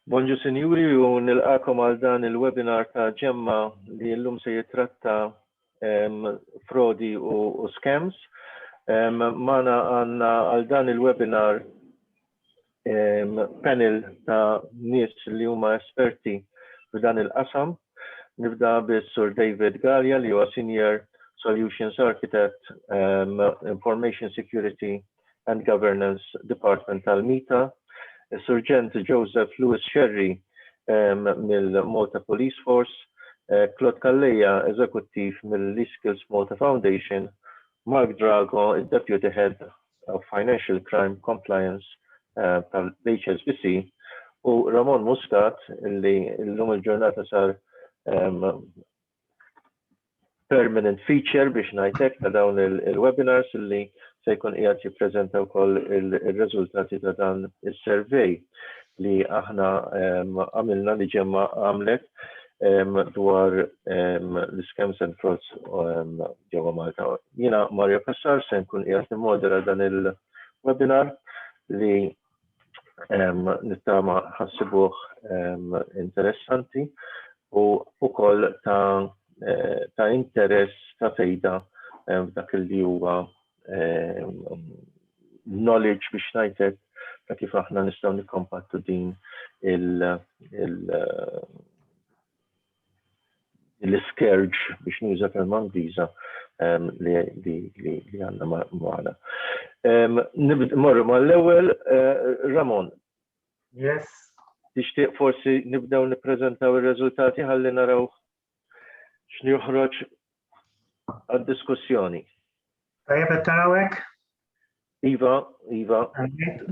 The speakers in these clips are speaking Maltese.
Bonġu Sinjuri u nilqakom għal dan il-webinar ta' ġemma li llum se jitratta frodi u scams. Mana għanna għal dan il-webinar panel ta' nies li huma esperti f'dan il-qasam. Nibda bis-Sur David Gallia li huwa Senior Solutions Architect, Information Security and Governance Department tal-MITA. Sergeant Joseph Lewis Sherry mill-Malta Police Force, Claude Calleja, Executive mill-Skills Malta Foundation, Mark Drago, Deputy Head of Financial Crime Compliance tal-HSBC, u Ramon Muscat, li l-lum il-ġurnata sar permanent feature biex ngħidlek ta' dawn il-webinars li se jkun qiegħed jippreżenta wkoll ir-riżultati ta' dan is-survey li aħna għamilna li ġemma għamlet dwar l-scams and frauds ġewwa Malta. Jiena Mario Passar se nkun qiegħed nimmodera dan il-webinar li nittama ħassibuh interessanti u wkoll ta' interess ta' fejda f'dak li huwa knowledge biex ngħidlek ta' kif aħna nistgħu nikkompattu din l-scourge biex nuża kelma Ingliża li għandna magħna. Morru mal-ewwel Ramon. Yes. Tixtieq forsi nibdew nippreżentaw ir-riżultati ħalli naraw x'joħroġ għad-diskussjoni. Tajjeb qed tarawek? Iva.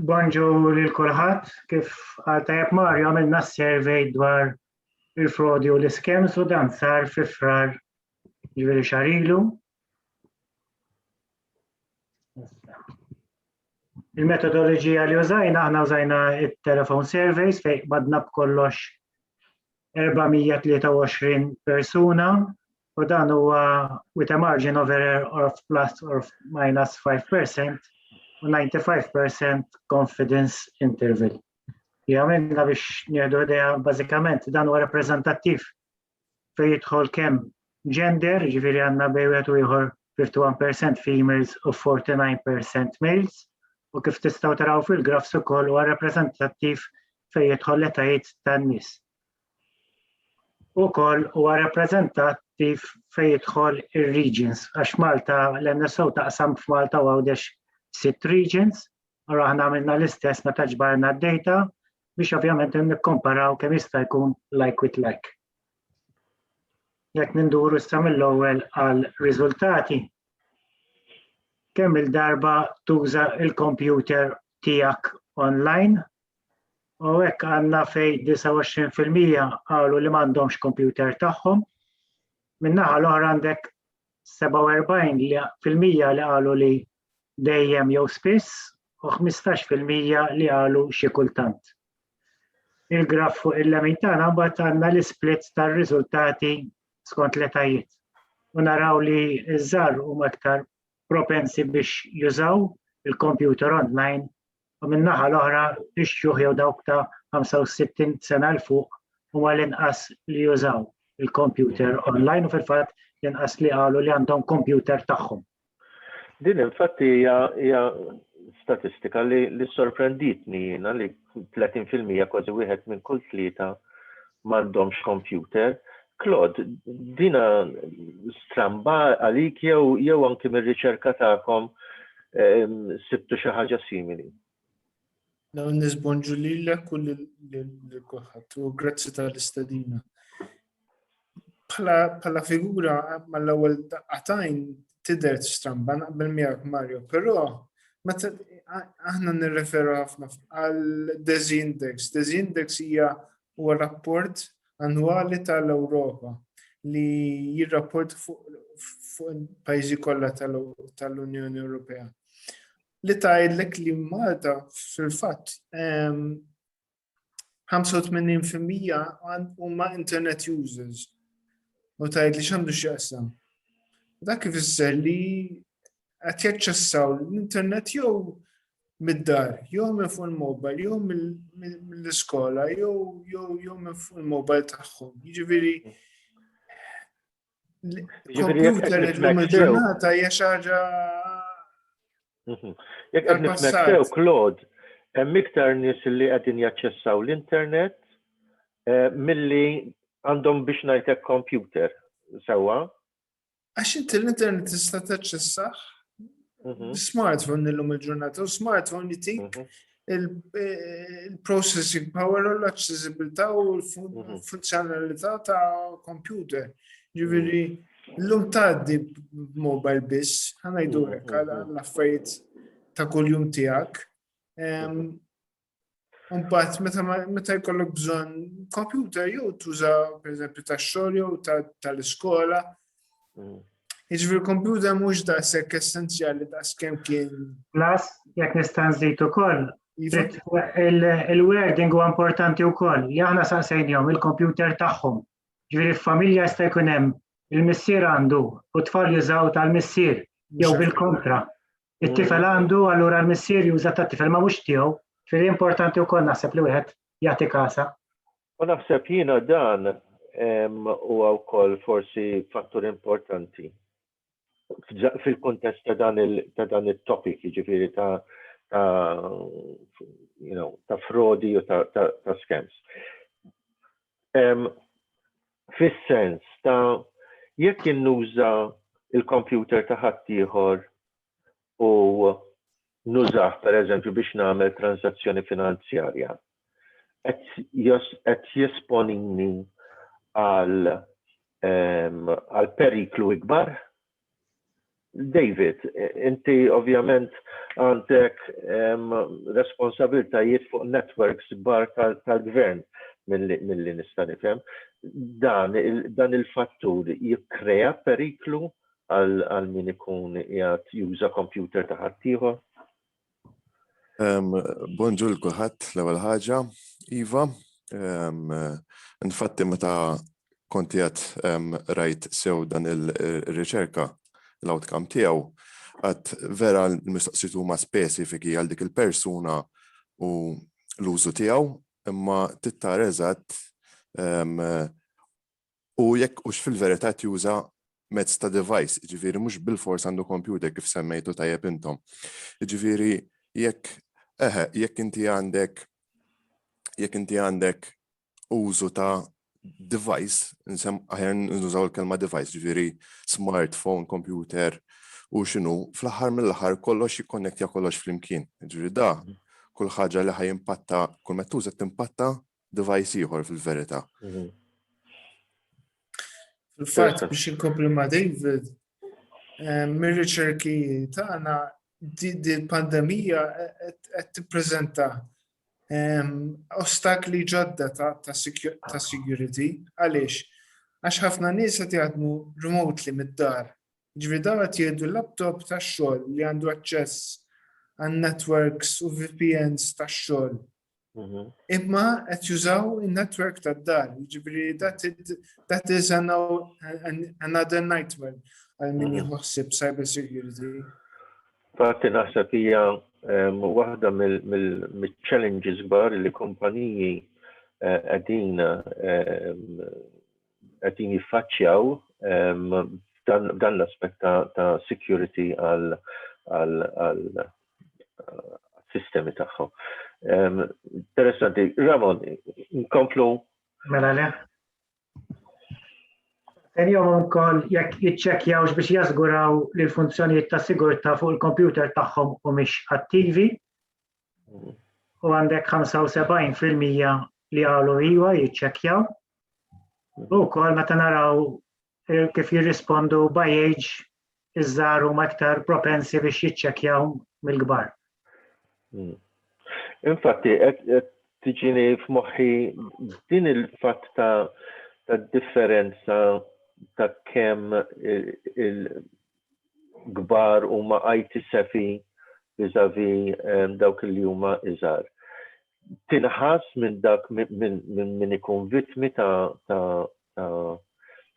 Bonġu lil kulħadd, kif qal tajjeb Mario għamilna survey dwar il-frodi u l-scams u dan sar fi frar ġifieri xahar ilu. Il-metodoloġija li użajna aħna użajna it-telephone surveys fejn badna b'kollox 423 persuna u dan huwa with a margin of error of plus or minus 5% u 95% confidence interval. Għamilna biex nieħdu idea bażikament dan huwa rappreżentattiv fejn jidħol kemm gender, ġifieri għandna bejn wieħed u ieħor 51% females u 49% males, u kif tistgħu taraw fil-grafs ukoll huwa rappreżentattiv fejn jidħol l-etajiet tan-nies. Ukoll huwa rappreżentattiv fejn jidħol ir-regions għax Malta l-NSO taqsam f'Malta u għawdex 6 regions, u aħna għamilna l-istess meta ġbarna d-data biex ovvjament nikkomparaw kemm jista' jkun like with like. Jekk ninduru issa mill-ewwel għal riżultati. Kemm il-darba tuża il-computer tiegħek online u hekk għandna fejn 29% qalu li m'għandhomx computer tagħhom. Min-naħa l-oħra għandek 47% li qalu li dejjem jew spiss u 15% li qalu xi kultant. Il-graf fuq il-lemin tagħna mbagħad għandna l-isplits tar-riżultati skont l-etajiet. U naraw li ż-żgħar huma aktar propensi biex jużaw il-computer online u min-naħa l-oħra ix-xjuħ jew dawk ta' 65 sena l fuq huma l-inqas li jużaw il-computer online u fil-fatt l-inqas li qalu li għandhom computer tagħhom. Din infatti hija statistika li sorprenditni jiena li 30% kważi wieħed minn kull tlieta m'għandhomx computer. Claude, dina stramba għalik jew anke mir-riċerka tagħkom sibtu xi ħaġa simili? Nisbonġu lilek u lil kulħadd u grazzi tal-istedina. Bħala figura mal-ewwel daqqatajn tidher stramba naqbel miegħek Mario, però meta aħna nirreferu ħafna għal DESI Index. DESI Index huwa rapport annwali tal-Ewropa li jirrapport fuq il-pajjiżi kollha tal-Unjoni Ewropea. Li tgħidlek li Malta fil-fatt 85% huma internet users u tgħid li x'għandu x'jaqsam. Dak ifisser li qed jaċċessaw l-internet jew mid-dar, jew minn fuq il-mobile, jew mill-iskola, jew minn fuq il-mobile tagħhom. Jiġifieri computer illum il-ġurnata hija xi ħaġa jekk qed nifmektew Claude, hemm iktar nies li qegħdin jaċċessaw l-internet milli għandhom biex ngħidlek computer sewwa. Għax inti l-internet tista' taċċessah smartphone illum il-ġurnata u smartphone jitik il-processing power u l-accessibilità u l-funzjonalità ta' computer. Ġifieri illum tgħaddi b'mobile biss, ħanajdulek l-affarijiet ta' kuljum tiegħek. Mbagħad meta jkollok bżonn computer jew tuża pereżempju tax-xogħol jew tal-iskola. Jiġifieri computer mhux daqshekk essenzjali daqskemm kien. Plus, jekk nista' nżid ukoll, il-wording huwa importanti wkoll. Li aħna saqsejnihom il-computer tagħhom. Ġifieri f'familja jista' jkun hemm il-missier għandu u tfal jużaw tal-missier jew bil-kontra. It-tifel għandu allura l-missier juża tat-tifel ma mhux tiegħu. Ġifieri importanti wkoll naħseb li wieħed jagħti kasa. U naħseb jiena dan huwa wkoll forsi fattur importanti fil-kuntest ta' dan it-topic, jiġifieri ta' frodi u ta' scams. Fis-sens ta' jekk innuża il-computer ta' ħaddieħor u nużaħ pereżempju biex nagħmel transazzjoni finanzjarja, qed jesponini għal periklu ikbar. David, inti ovvjament għandek responsabiltajiet fuq networks kbar tal-gvern milli nista' nifhem. Dan il-fattur jikkrea periklu għal min ikun qiegħed juża computer ta' ħaddieħor? Bonġur kulħadd l-ewwel ħaġa, Iva. Infatti meta kont qiegħed rajt sew dan ir-riċerka l-outcome tiegħu, għad vera l-mistoqsijiet huma speċifiki għal dik il-persuna u l-użu tiegħu, imma tittar eżatt u jekk hux fil-verità juża mezz ta' device, jiġifieri mhux bil-fors għandu computer kif semmejtu tajjeb intom. Jiġifieri jekk inti għandek użu ta' device, aħjar nużaw il-kelma device, ġifieri smartphone, computer u x'inhu, fl-aħħar mill-aħħar kollox jikkonnettja kollox flimkien. Ġifieri da kull ħaġa li ħajimpatta, kull ma tuża timpatta device ieħor fil-verità. Fil-fatt biex inkompli ma' David, mir-riċerki tagħna di-pandemija qed tippreżenta ostakli ġodda ta' security. Għaliex? Għax ħafna nies qed jaħdmu remotely mid-dar. Ġifieri dawn qed jieħdu l-laptop tax-xogħol li għandu aċċess għan-networks u VPNs tax-xogħol. Imma qed jużaw in-network tad-dar. Ġifieri that is another nightmare għal min jħossib cyber security. Fatti naħseb hija waħda mill-challenges kbar li kumpaniji qegħdin jiffaċċjaw dan l-aspett ta' security għal sistemi tagħhom. Interessanti. Ramon, nkomplu. Mela le. Tenjom ukoll jekk jiċċekkjawx biex jażguraw li l-funzjonijiet ta' sigurtà fuq il-computer tagħhom mhumiex attivi. U għandek 75% li qalu iva jiċċekkjaw. U wkoll meta naraw kif jirrispondu by age iż-żgħar huma aktar propensi biex jiċċekkjaw mill-kbar. Infatti qed tiġini f'moħħi din il-fatt ta' differenza ta' kemm il-kbar huma IT savvy vis-à-vis dawk li huma iżgħar. Tinħass minn dak min ikun vittmi ta'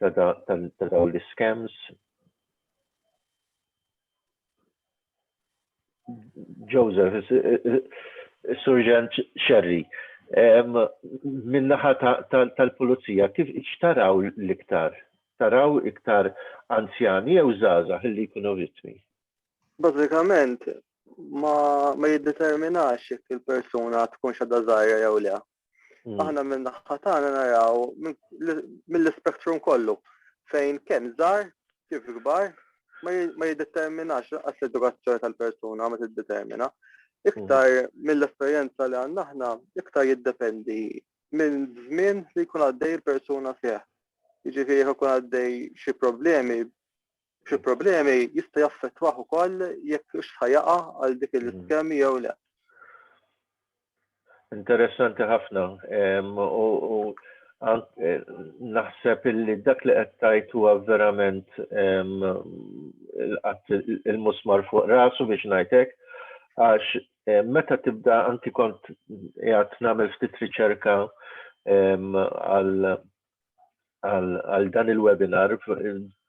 dawn l-scams. Joseph, Surġant Xerri, min-naħa tal-pulizija, kif taraw l-iktar? Taraw iktar anzjani jew żgħażagħ li jkunu vittmi? Bażikament ma jiddeterminax jekk il-persuna tkun xadda żgħira jew le. Aħna min-naħa tagħna naraw mill-ispektrum kollu fejn kemm żgħar kif kbar ma jiddeterminax għas-edukazzjoni tal-persuna ma tiddetermina. Iktar mill-esperjenza li għandna aħna iktar jiddependi minn żmien li jkun għaddej il-persuna fih. Jiġifieri jekk ikun għaddej xi problemi jista' jaffettwah ukoll jekk x'ħajaqa' għal dik il-iskemi jew le. Interessanti ħafna. Naħseb illi dak li qed tgħid huwa verament il-musmar fuq rasu biex ngħidlek, għax meta tibda anki kont qiegħed nagħmel ftit riċerka għal dan il-webinar,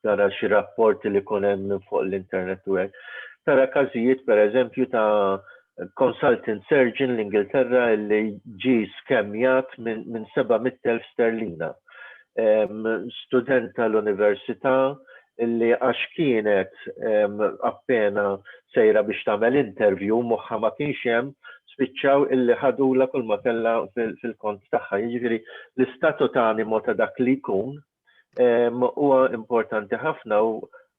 tara xi rapporti li kun hemm minn fuq l-internet u hekk. Tara każijiet pereżempju ta' consultant surgeon l-Ingilterra li ġi skemmjat minn 700,000 sterlina. Student tal-università illi għax kienet appena sejra biex tagħmel interview moħħa ma kienx hemm, spiċċaw illi ħadula kull ma kellha fil-kont tagħha. Jiġifieri l-istatu ta' animo ta' dak li jkun huwa importanti ħafna u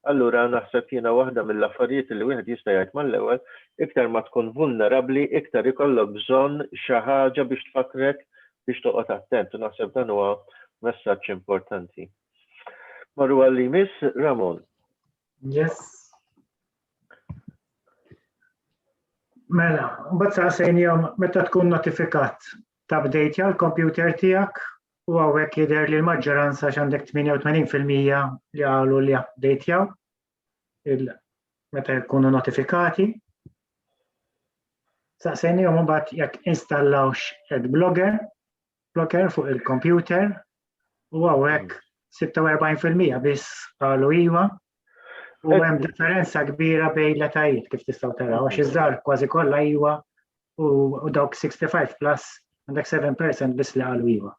allura naħseb jiena waħda mill-affarijiet li wieħed jista' jgħid mal-ewwel, iktar ma tkun vulnerabbli, iktar ikollok bżonn xi ħaġa biex tfakrek biex toqgħod attent. U naħseb dan huwa messaġġ importanti. Marru għalli miss Ramon. Yes. Mela, mbagħad saqsejnihom meta tkun notifikat t'update l-computer tiegħek u hawnhekk jidher li l-maġġoranza x'għandek 88% li qalu li updatejaw meta jkunu notifikati. Saqsejnihom mbagħad jekk installawx adblocker fuq il-computer u hawnhekk 46% biss qalu iva. U hemm differenza kbira bejn l-etajiet kif tistgħu taraw għax iż-żgħar kważi kollha iva u dawk 65 plus għandek 7% biss li qalu iva.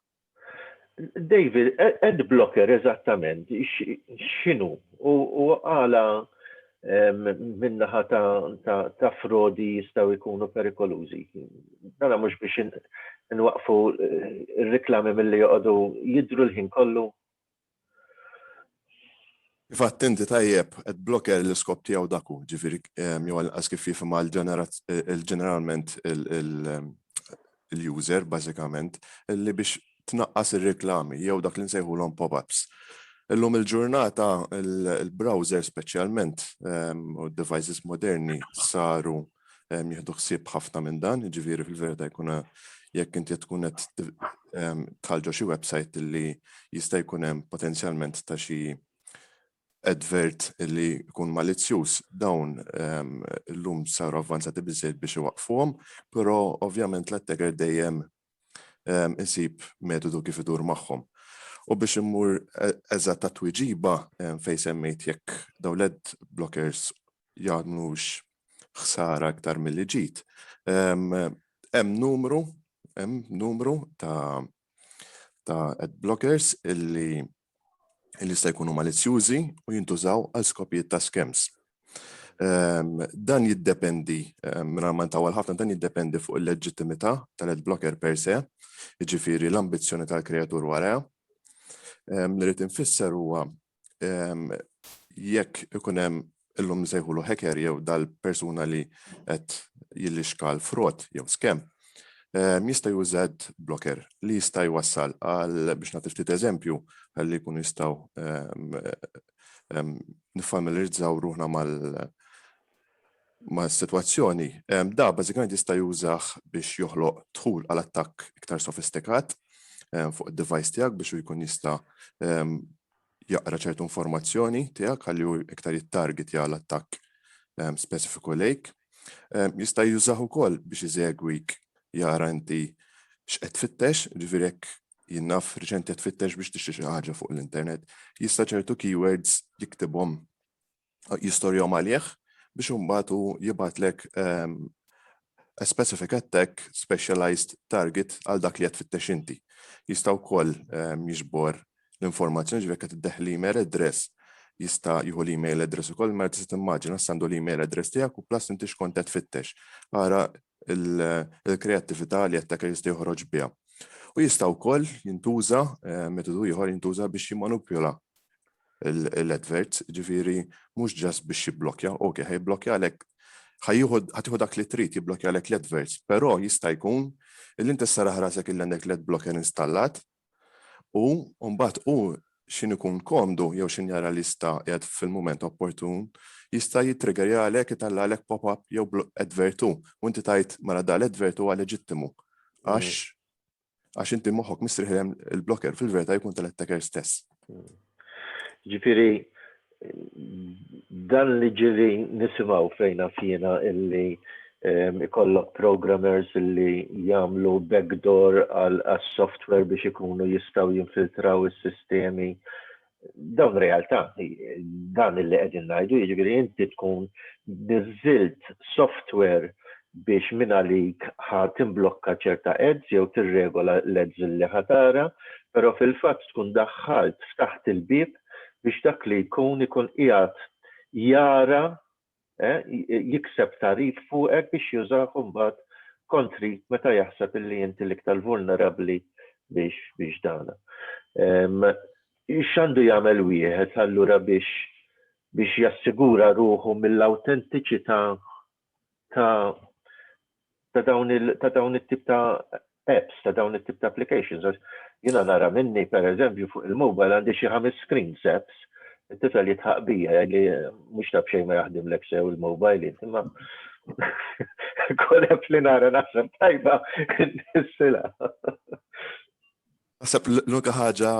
David, adblocker eżattament x'inhu? U għala minnaħa ta' frodi jistgħu jkunu perikolużi. Nara mhux biex nwaqfu r-riklami milli joqogħdu jidhru l-ħin kollu. Fatt inti tajjeb, adblocker l-iskop tiegħu daku, ġifieri jew għalqas kif jifhem ġeneralment il-user bażikament li biex tnaqqas ir-reklami jew dak li nsejħulhom pop-ups. Illum il-ġurnata il-browser speċjalment u d-devices moderni saru jieħdu ħsieb ħafna minn dan, ġifieri fil-verità jkun jekk inti tkun qed tħallġu xi website li jista' jkun hemm potenzjalment ta' xi advert li jkun malizzjuż dawn illum saru avvanzati biżżejjed biex iwaqfuhom, però ovvjament l-attacker dejjem isib metodu kif idur magħhom. U biex immur eżatt ta' twieġiba fejn semmejt jekk dawn l-blockers jagħmlux ħsara aktar milli ġid. Hemm numru ta' adblockers illi jista' jkunu malizzjużi u jintużaw għal skopijiet ta' scams. Dan jiddependi, minn tawal ħafna, dan jiddependi fuq il-leġittimità tal-adblocker per se, jiġifieri l-ambizzjoni tal-kreatur wara. Nrid infisser huwa jekk ikun hemm illum nsejħulu hacker jew dal-persuna li qed jillixka l-frod jew scam, jista' juża adblocker li jista' jwassal għal biex nagħti ftit eżempju ħalli jkunu jistgħu nifamiljarizzaw ruħna mal-sitwazzjoni. Da bażikament jista' jużah biex joħloq dħul għal attakk iktar sofistikat fuq id-device tiegħek biex jkun jista' jaqra ċertu informazzjoni tiegħek ħalli hu iktar jittargetja għal attakk speċifiku lejk. Jista' jużah ukoll biex iżegwik jara inti x'qed tfittex, ġifieri hekk jinnaf riċenti qed tfittex biex tixtri xi ħaġa fuq l-internet, jista' ċertu keywords jiktibhom jistorjhom għalih biex imbagħad hu jibgħatlek a specific attack specialized target għal dak li qed tfittex inti. Jista' wkoll jiġbor l-informazzjoni ġifieri qed iddeħħel l-email address. Jista' jieħu l-email address ukoll ma tista' timmaġina għandu l-email address tiegħek u plus inti x'kont qed tfittex. Ara il-kreattività li attacker jista' joħroġ biha. U jista' wkoll jintuża metodu ieħor jintuża biex jimmanipjola l-adverts, ġifieri mhux ġast biex jibblokja, okej, ħajbblokja għalek ħatiħu dak li trid jibblokja għalek l-adverts, però jista' jkun illi inti saraħ rasek illi għandek l-ad blocker installat u mbagħad x'in ikun komdu jew x'in jara lista qiegħed fil-mument opportun jista' jitriggerja għalek itallagħlek pop-up jew advertu u inti tajt mara da l-advert huwa leġittimu għax inti moħħok mistrieħ il-blocker fil-verità jkun tal-attacker stess. Ġifieri dan li ġiri nisimgħu fejna fina illi ikollok programmers illi jagħmlu backdoor għal software biex ikunu jistgħu jinfiltraw is-sistemi. Dawn realtà, dan illi qegħdin ngħidu, jiġifieri inti tkun niżilt software biex minn għalik ħadd imblokka ċerta ads jew tirregola l-ads illi ħatara, però fil-fatt tkun daħħalt taħt il-bib biex dak li jkun qiegħed jara jikseb tarif fuqek biex jużah mbagħad kontri meta jaħseb illi inti l-iktar vulnerabbli biex dana. X'għandu jagħmel wieħed allura biex jassigura ruħu mill-awtentiċità ta' dawn it-tip ta' apps, ta' dawn it-tip ta' applications. Jiena nara minni pereżempju fuq il-mobile għandi xi 5 screens apps, it-tifel jitħaq bija li mhux taf xejn ma jaħdimlek sew il-mobile imma kol app li nara naħseb tajba nissila. Naħseb l-unika ħaġa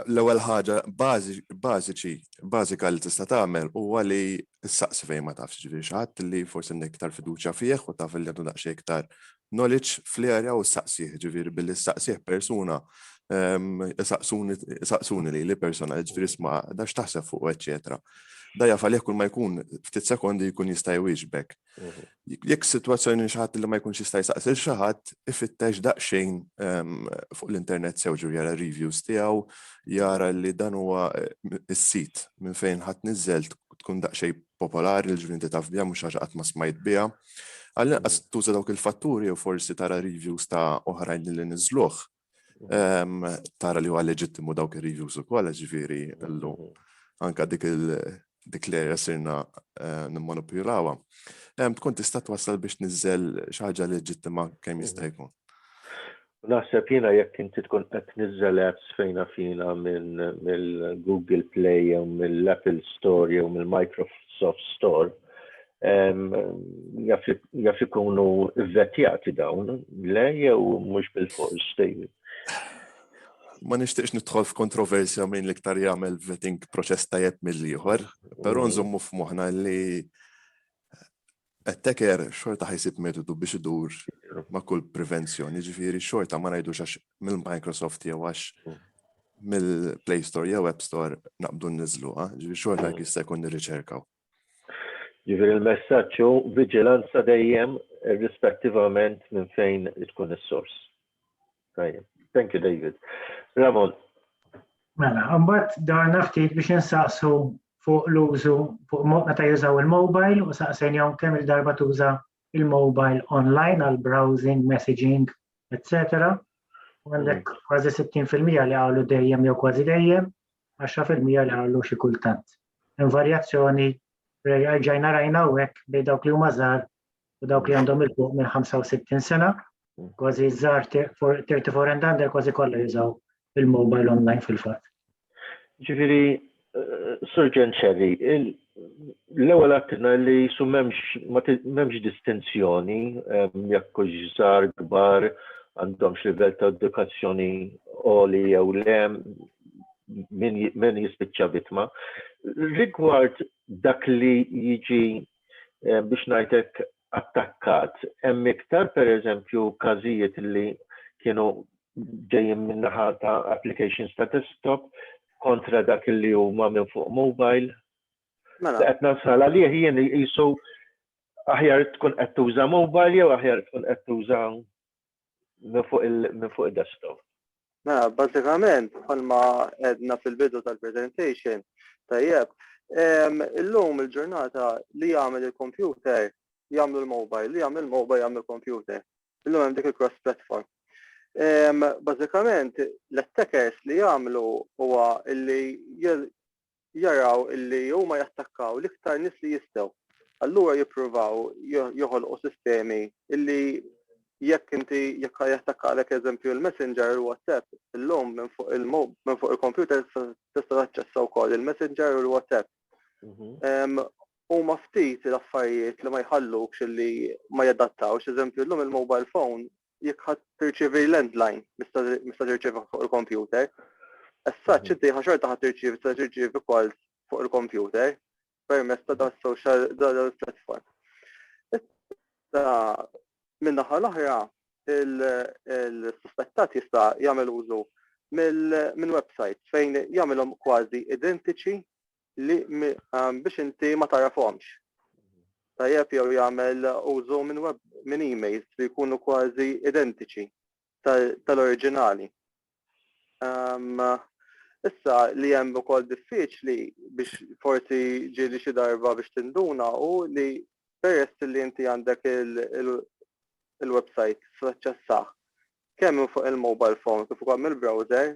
l-ewwel ħaġa bażika li tista' tagħmel huwa li issaqsi fejn ma tafx ġifieri xi ħadd li forsi għandek iktar fiduċja fih u taf li għandu daqsxejn iktar knowledge fl-area u ssaqsih ġifieri billi ssaqsih persuna saqsuni li persona ġifieri isma' da x'taħseb fuq eċetera. Da jaf għalih kull ma jkun ftit sekondi jkun jista' jwieġbek. Jekk sitwazzjoni xi ħadd li ma jkunx jista' jsaqsil xi ħadd ifittex daqsxejn fuq l-internet sew jara reviews tiegħu, jara li dan huwa is-sit minn fejn ħadd niżżel tkun daqsxejn popolari l-ġvinti taf biha mhux ħaġa qatt ma smajt biha. Għal-inqas tuża dawk il-fatturi u forsi tara reviews ta' oħrajn li niżluh. Tara li huwa leġittimu dawk ir-reviews ukoll ġifieri llum anke dik l-area sirna nimmanipulawha. Tkun tista' twassal biex niżżel xi ħaġa leġittima kemm jista' jkun. Naħseb jiena jekk inti tkun qed tniżżel apps fejna fina mill-Google Play jew mill-Apple Store jew mill-Microsoft Store, jaf ikunu vvettjati dawn, le jew mhux bil-fors David. Ma nixtieqx nidħol f'kontroversja min l-iktar jagħmel vetting proċess tajjeb mill-ieħor, però nżommu f'moħħna li attacker xorta ħajsib metodu biex idur ma' kull prevenzjoni, ġifieri xorta ma ngħidux għax mill-Microsoft jew għax mill-Play Store jew App Store naqbdu nniżluha, ġifieri xorta jista' jkun nirriċerkaw. Ġifieri il-messaġġ hu viġilanza dejjem irrispettivament minn fejn tkun is-sors. Tajjeb. Thank you, David. Ramon. Mela, mbagħad darna ftit biex insaqsu fuq l-użu fuq meta jużaw il-mobile u saqsejnihom kemm il-darba tuża il-mobile online għal browsing, messaging, etc. U għandek kważi 60% li qalu dejjem jew kważi dejjem, 10% li qalu xi kultant. Hemm varjazzjoni ġajna rajna hekk bejn dawk li huma żgħar u dawk li għandhom il-fuq minn 65 sena. Kważi żgħar 34 and under kważi kollha jużaw il-mobile online fil-fatt. Ġifieri, Surgeon Cherry, l-ewwel għattina li su m'hemmx distinzjoni jekk hux żgħar kbar għandhomx livell ta' edukazzjoni għoli jew le min jispiċċa vittma. Rigward dak li jiġi biex ngħidlek attakkat, hemm iktar pereżempju każijiet li kienu ġejjin min-naħa ta' applications ta' desktop kontra dak li huma minn fuq mobile. Qed nasal għalih jien qisu aħjar tkun qed tuża mobile jew aħjar tkun qed tuża minn fuq id-desktop. Bażikament, bħalma għedna fil-bidu tal-presentation, tajjeb, illum il-ġurnata li jagħmel il-computer jagħmlu l-mobile, li jagħmel il-mobile jagħmel il-computer. Illum hemm dik il-cross platform. Bażikament, l-attackers li jagħmlu huwa illi jaraw illi huma jattakkaw l-iktar nies li jistgħu. Allura jippruvaw joħolqu sistemi illi jekk jattakkalek eżempju il-Messenger u WhatsApp, illum minn fuq il-computer tista' taċċessa wkoll il-Messenger u l-WhatsApp. Huma ftit l-affarijiet li ma jħallux illi ma jadattawx, eżempju llum il-mobile phone jekk ħadd tirċievi landline mista' tirċievi fuq il-computer. As-saċ inti ħaxorta ħadd tirċievi ukoll fuq il-computer permezz ta' social platform. Min naħa l-oħra il-suspettat jista' jagħmel użu minn websites fejn jagħmilhom kważi identiċi li biex inti ma tarafhomx. Tajjeb jew jagħmel użu minn emails li jkunu kważi identiċi tal-oriġinali. Issa li hemm ukoll diffiċli biex forsi ġieli xi darba biex tinduna u li peress li inti għandek il-website taċċessah kemm fuq il-mobile phone kif ukoll mill-browser,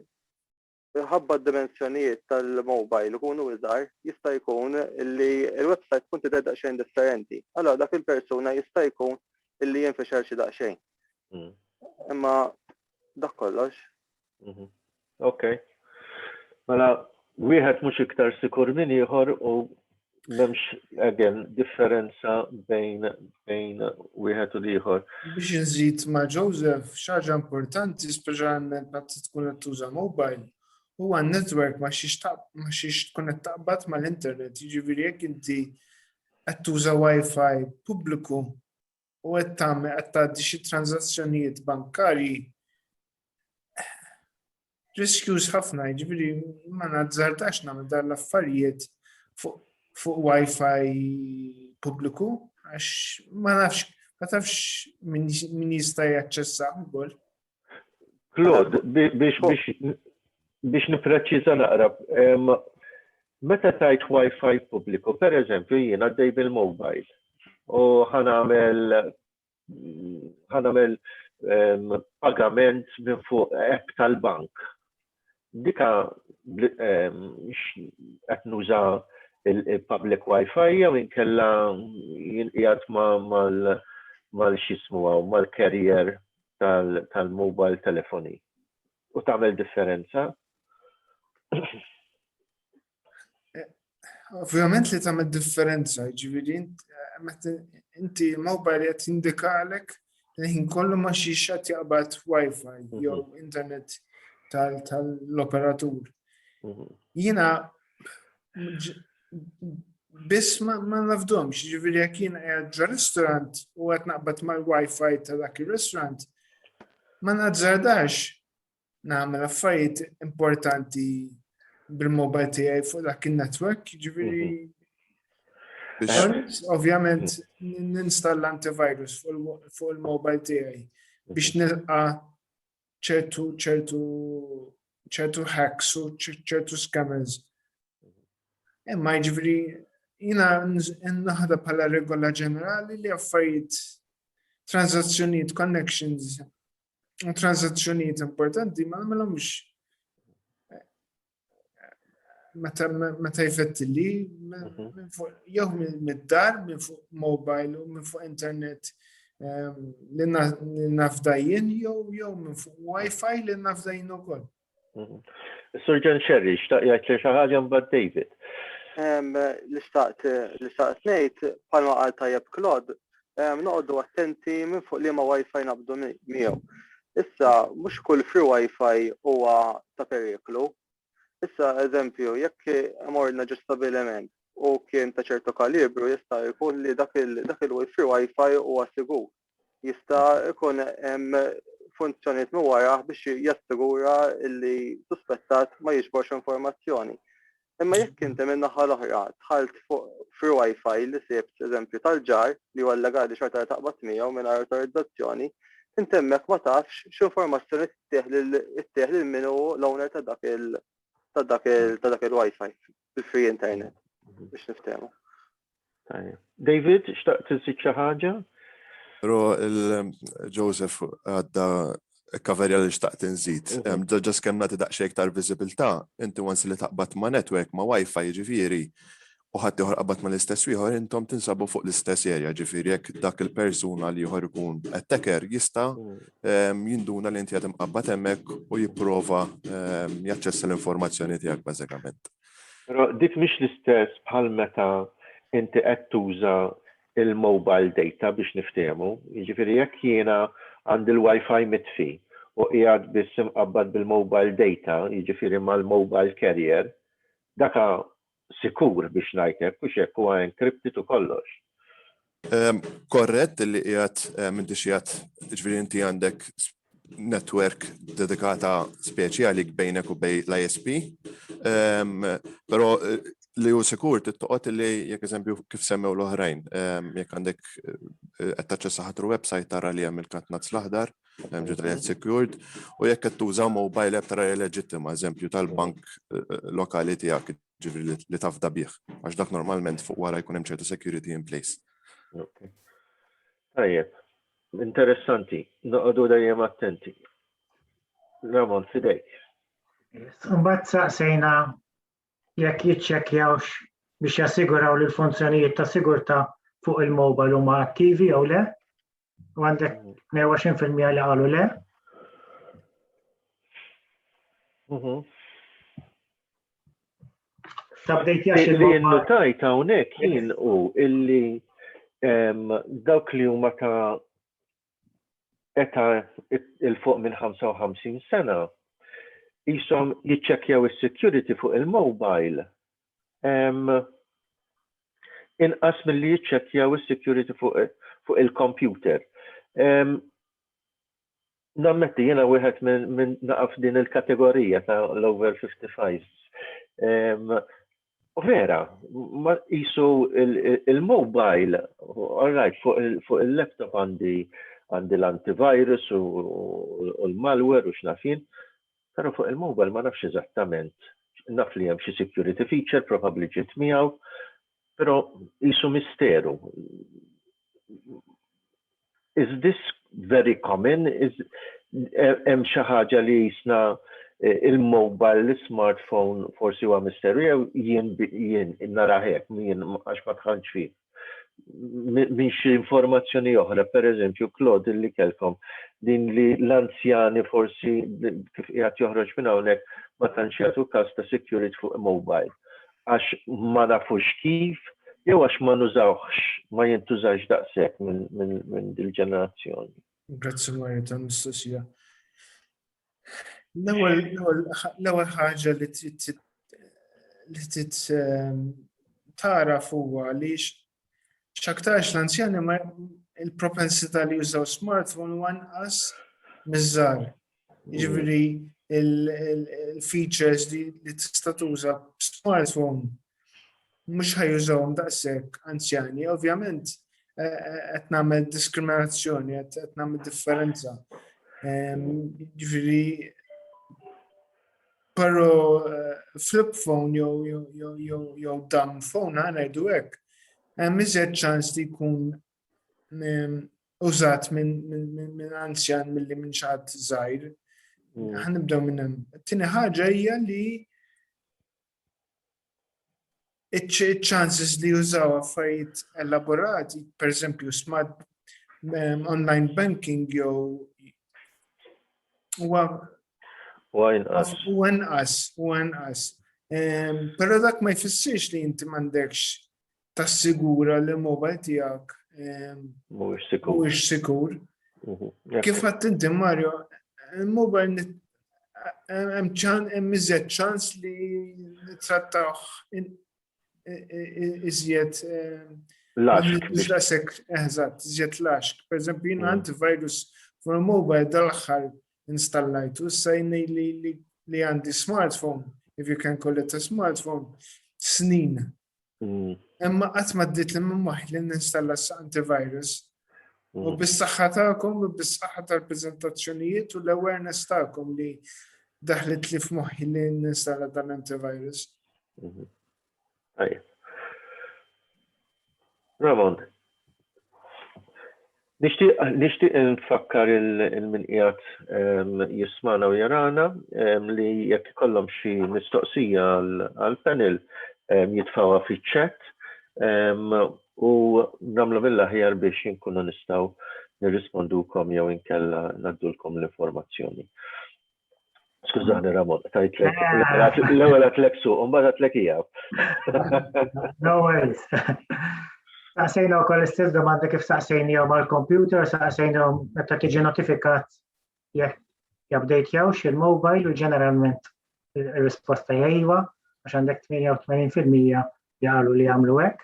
ħabba d-dimensjonijiet tal-mobile ikunu iżgħar jista' jkun li l-website tkun tidher daqsxejn differenti. Allora dak il-persuna jista' jkun illi jinfixer xi daqsxejn. Imma dak kollox. Okay. Mela wieħed mhux iktar sikur minn ieħor u m'hemmx again differenza bejn wieħed u ieħor. Biex nżid ma' Joseph, xaġa importanti speċjalment meta tkun qed tuża mobile huwa n-network ma xiex tkun qed taqbad mal-internet. Jiġifieri jekk inti qed tuża Wi-Fi pubbliku u qed tgħaddi xi transazzjonijiet bankarji riskjuż ħafna, jiġifieri ma nazzardax nagħmel dan l-affarijiet fuq Wi-Fi pubbliku għax ma tafx min jista' jaċċessa ukoll. Claude, biex nipreċiża naqra, meta tajt Wi-Fi pubbliku, pereżempju jiena għaddej bil-mobile u ħanamel pagament minn fuq app tal-bank. Dika qed nuża il-public Wi-Fi jew inkella jinqiegħed mal-xismu għaw mal-carrier tal-mobile telefoni u tagħmel differenza? Ovvjament li tagħmel differenza, jiġifieri inti mobile qed jindikalek li kollu ma xiex qed jaqbad Wi-Fi jew internet tal-operatur. Jiena biss ma nafdomx, jiġifieri jekk jiena qiegħed ristorant u qed naqbad mal-Wi-Fi ta' dak ir-ristorant, ma nazzardax nagħmel affarijiet importanti bil-mobile tiegħi fuq dak in-network, jiġifieri ovvjament ninstalla antivirus fuq il-mobile tiegħi biex nilqa' ċertu hacks u ċertu scammers. Imma jiġifieri jiena naħda bħala regola ġenerali li affarijiet transazzjonijiet, connections u transazzjonijiet importanti ma nagħmilhomx meta jfettilli jew mid-dar minn fuq mobile u minn fuq internet li nafdajjen jew minn fuq Wi-Fi li nafdajjen ukoll. Surgeon Sherry, xtaq jgħid xi ħaġa mbagħad David. Li xtaqt ngħid bħalma qal tajjeb Claude, noqogħdu attenti minn fuq liema Wi-Fi naqbdu miegħu. Issa mhux kull free Wi-Fi huwa ta' periklu. Issa eżempju, jekk morna ġo stabiliment u kien ta' ċertu kalibru jista' jkun li dak il-free Wi-Fi huwa sigur. Jista' jkun hemm funzjonijiet minn wara biex jassigura li suspettat ma jiġborx informazzjoni. Imma jekk inti minn naħa l-oħra tħalt fuq Wi-Fi li sibt eżempju tal-ġar li huwa legali xorta taqbad miegħu mingħajr autorizzazzjoni, inti hemmhekk ma tafx x'informazzjoni ittieħ lil min hu l-owner ta' dak il-Wi-Fi fil-free internet biex niftehmu. David, xtaqt tiżid xi ħaġa? Però il-Joseph għadda kaverja li xtaqt nżid. Ġas kemm nagħti daqsxejn iktar viżibilità, inti once li taqbad ma' network ma' Wi-Fi ġifieri u ħadd ieħor qabad ma' l-istess ieħor intom tinsabu fuq l-istess area ġifieri jekk dak il-persuna li ieħor ikun attacker jista' jinduna li inti qed imqabbad hemmhekk u jipprova jaċċessa l-informazzjoni tiegħek bażikament. Però dik mhix l-istess bħal meta inti qed tuża il-mobile data biex niftehmu, jiġifieri jekk jiena għandi l-Wi-Fi mitfi u qiegħed biss imqabbad bil-mobile data, jiġifieri mal-mobile carrier, daka sikur biex ngħidlek u hekk huwa encrypted u kollox. Korrett li qiegħed m'intix qiegħed jiġifieri inti għandek network dedikata speċjali bejnek u bejn l-ISP, però li hu sikur tittoqgħod li jekk eżempju kif semmew l-oħrajn, jekk għandek qed taċċessa ħatru website tara li hemm il-katnazz l-aħdar, ġiet li secured, u jekk qed tuża mobile app tara li leġittima, eżempju tal-bank lokali tiegħek ġifieri li tafda bih, għax dak normalment fuq wara jkun hemm ċertu security in place. Tajjeb, interessanti, noqogħdu dejjem attenti. Ramon, fidejk. Mbagħad saqsejna jekk jiċċekkjawx biex jassiguraw li l-funzjonijiet ta' sigurtà fuq il-mobile huma attivi jew le? U għandek 22% li qalu le? Li nnotajt hawnhekk jien hu illi dawk li huma ta' eta il-fuq minn 55 sena jisom jiċċekkjaw is-security fuq il-mobile. Inqas milli jiċċekkjaw is-security fuq il-computer. Nammetti jiena wieħed minn naqaf din il-kategorija ta' l-over 55. Vera, ma qisu il-mobile, all right, fuq il-laptop għandi l-antivirus u l-malware u x'nafin, però fuq il-mobile ma nafx eżattament. Naf li hemm xi security feature probabbli ġiet miegħu, però qisu misteru. Is this very common? Hemm xi ħaġa li jisna il-mobile, l-smartphone forsi huwa misteru, jien nara hekk, jien għax ma tħallx fih. Min xi informazzjoni oħra, pereżempju Claude li kelkom din li l-anzjani forsi kif qiegħed joħroġ minn hawnhekk ma tantx jagħtu każ ta' security fuq mobile. Għax ma nafux kif jew għax ma nużawx, ma jintużax daqshekk minn dil-ġenerazzjoni. Grazzi Marju tal-mistoqsija. L-ewwel ħaġa li trid tara fuqha għaliex x'aktarx l-anzjani ma il-propensità li jużaw smartphone huwa inqas miż-żgħar. Jiġifieri il-features li tista' tuża smartphone mhux ħajjużawhom daqshekk anzjani, ovvjament qed nagħmel diskriminazzjoni, qed nagħmel differenza. Jiġifieri però flip phone jew dumb phone ngħidu hekk, hemm iżjed ċans li jkun użat minn anzjan milli minn xi ħadd żgħir. Ħanibdew minn hemm. Tieni ħaġa hija li iċ-chances li jużaw affarijiet elaborati, pereżempju smart online banking jew huwa inqas. Però dak ma jfissirx li inti m'għandekx tassigura li l-mobile tiegħek mhuwiex sikur. Kif qatt inti Mario, il-mobile hemm iżjed ċans li nittrattawh iżjed iżjed laxk. Pereżempju jien antivirus fuq il-mobile dal-aħħar installajtu, issa li għandi smartphone if you can call it a smartphone, snin. Imma qatt ma ddit li minn moħħ li ninstalla antivirus. U bis-saħħa tagħkom u bis-saħħa tal-preżentazzjonijiet u l-awareness tagħkom li daħlet li f'moħħi li ninstalla dan antivirus. Ramon, nixtieq nfakkar il-minqiegħed jismana u jarana li jekk ikollhom xi mistoqsija għall-panel jitfawha fiċ-chat u nagħmlu mill-aħjar biex inkunu nistgħu nirrispondukom jew inkella ngħaddulkom l-informazzjoni. Skużani Ramon, tajtlek l-ewwel għatlek suq u mbagħad għatlek hija. No worries. Saqsejna wkoll istess domanda kif saqsejnihom mal-computer, saqsejnihom meta tiġi notifikat jekk jabdejtjawx il-mobile u ġeneralment ir-risposta hija iva għax għandek 88% jaqalu li jagħmlu hekk.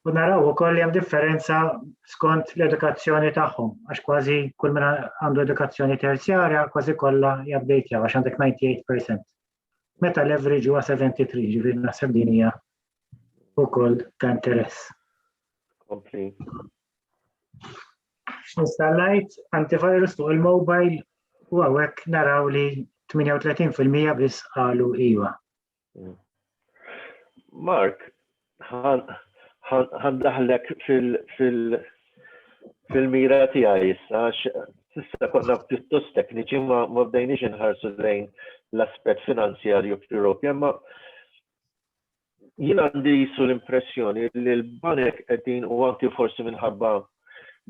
U naraw ukoll li hemm differenza skont l-edukazzjoni tagħhom għax kważi kull min għandu edukazzjoni terzjarja kważi kollha jabdejtjaw għax għandek 98%. Meta l-average huwa 73, ġifieri naħseb din hija ukoll ta' interess. Kompli. Installajt antivirus fuq il-mobile u hawnhekk naraw li 38% biss qalu iva. Mark, ħandaħlek fil-mira tiegħi issa s'issa konna pjuttost tekniċi ma bdejniex inħarsu lejn l-aspett finanzjarju fl-Ewropa, imma jien għandi jisu l-impressjoni li l-banek qegħdin u anki forsi minħabba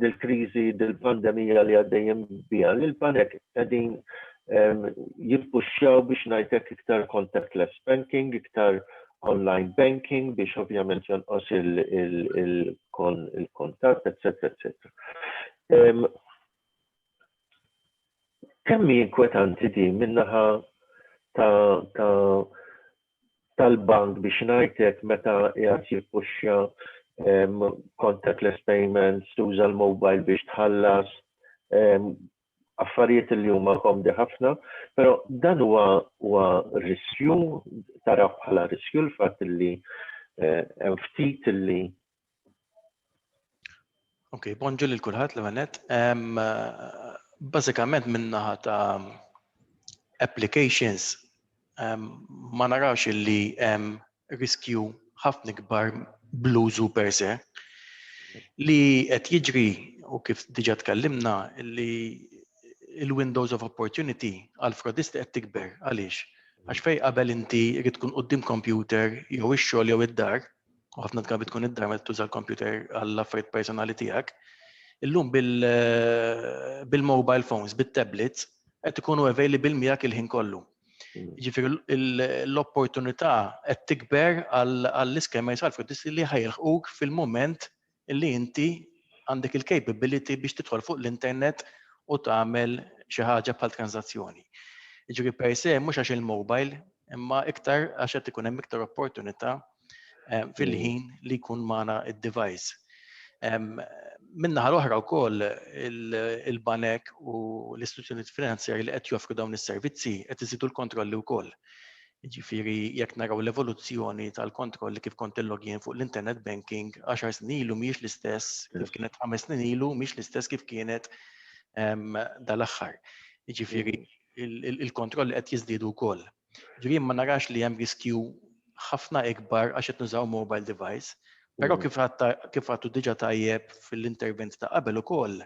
dil-kriżi, dil-pandemija li għaddejjem biha, li l-banek qegħdin jippuxxjaw biex ngħidlek iktar contactless banking, iktar online banking biex ovvjament jonqos il-kontatt, etc. Kemm inkwetanti di minnaħa tal-bank biex ngħidlek meta qiegħed jippuxxa contactless payments, tuża l-mobile biex tħallas, affarijiet li huma komdi ħafna, però dan huwa riskju, taraw bħala riskju l-fatt li hemm ftit li. Okay, bonġu lil kulħadd l-għanet. Bażikament minnaħa ta' applications ma narawx li hemm riskju ħafna kbar bl-użu per se li qed jiġri u kif diġà tkellimna li il-windows of opportunity għal frodisti qed tikber għaliex għax fejn qabel inti jrid tkun quddiem computer jew ix-xogħol jew id-dar u ħafna drabi tkun id-dar meta tuża l-computer għall affarijiet personali tiegħek. Illum bil-mobile phones, bit-tablets qed ikunu available miegħek il-ħin kollu. Jiġifieri l-opportunità qed tikber għall-iskemers għal frodisti li ħajilħquk fil-mument illi inti għandek il-capability biex tidħol fuq l-internet u tagħmel xi ħaġa bħal transazzjoni. Jiġifieri per se mhux għax il-mobile, imma iktar għax qed ikun hemm iktar opportunità fil-ħin li jkun magħna id-device. Min-naħa l-oħra wkoll il-banek u l-istituzzjonijiet finanzjarji li qed joffru dawn is-servizzi qed iżidu l-kontrolli wkoll. Jiġifieri jekk naraw l-evoluzzjoni tal-kontrolli kif kont il-login fuq l-internet banking 10 snin ilu mhijiex l-istess kif kienet 5 snin ilu mhix l-istess kif kienet dal-aħħar. Jiġifieri il-kontrolli qed jiżdiedu wkoll. Jiġifieri ma narax li hemm riskju ħafna ikbar għax qed nużaw mobile device, però kif għadtu diġà tajjeb fil-intervent ta' qabel ukoll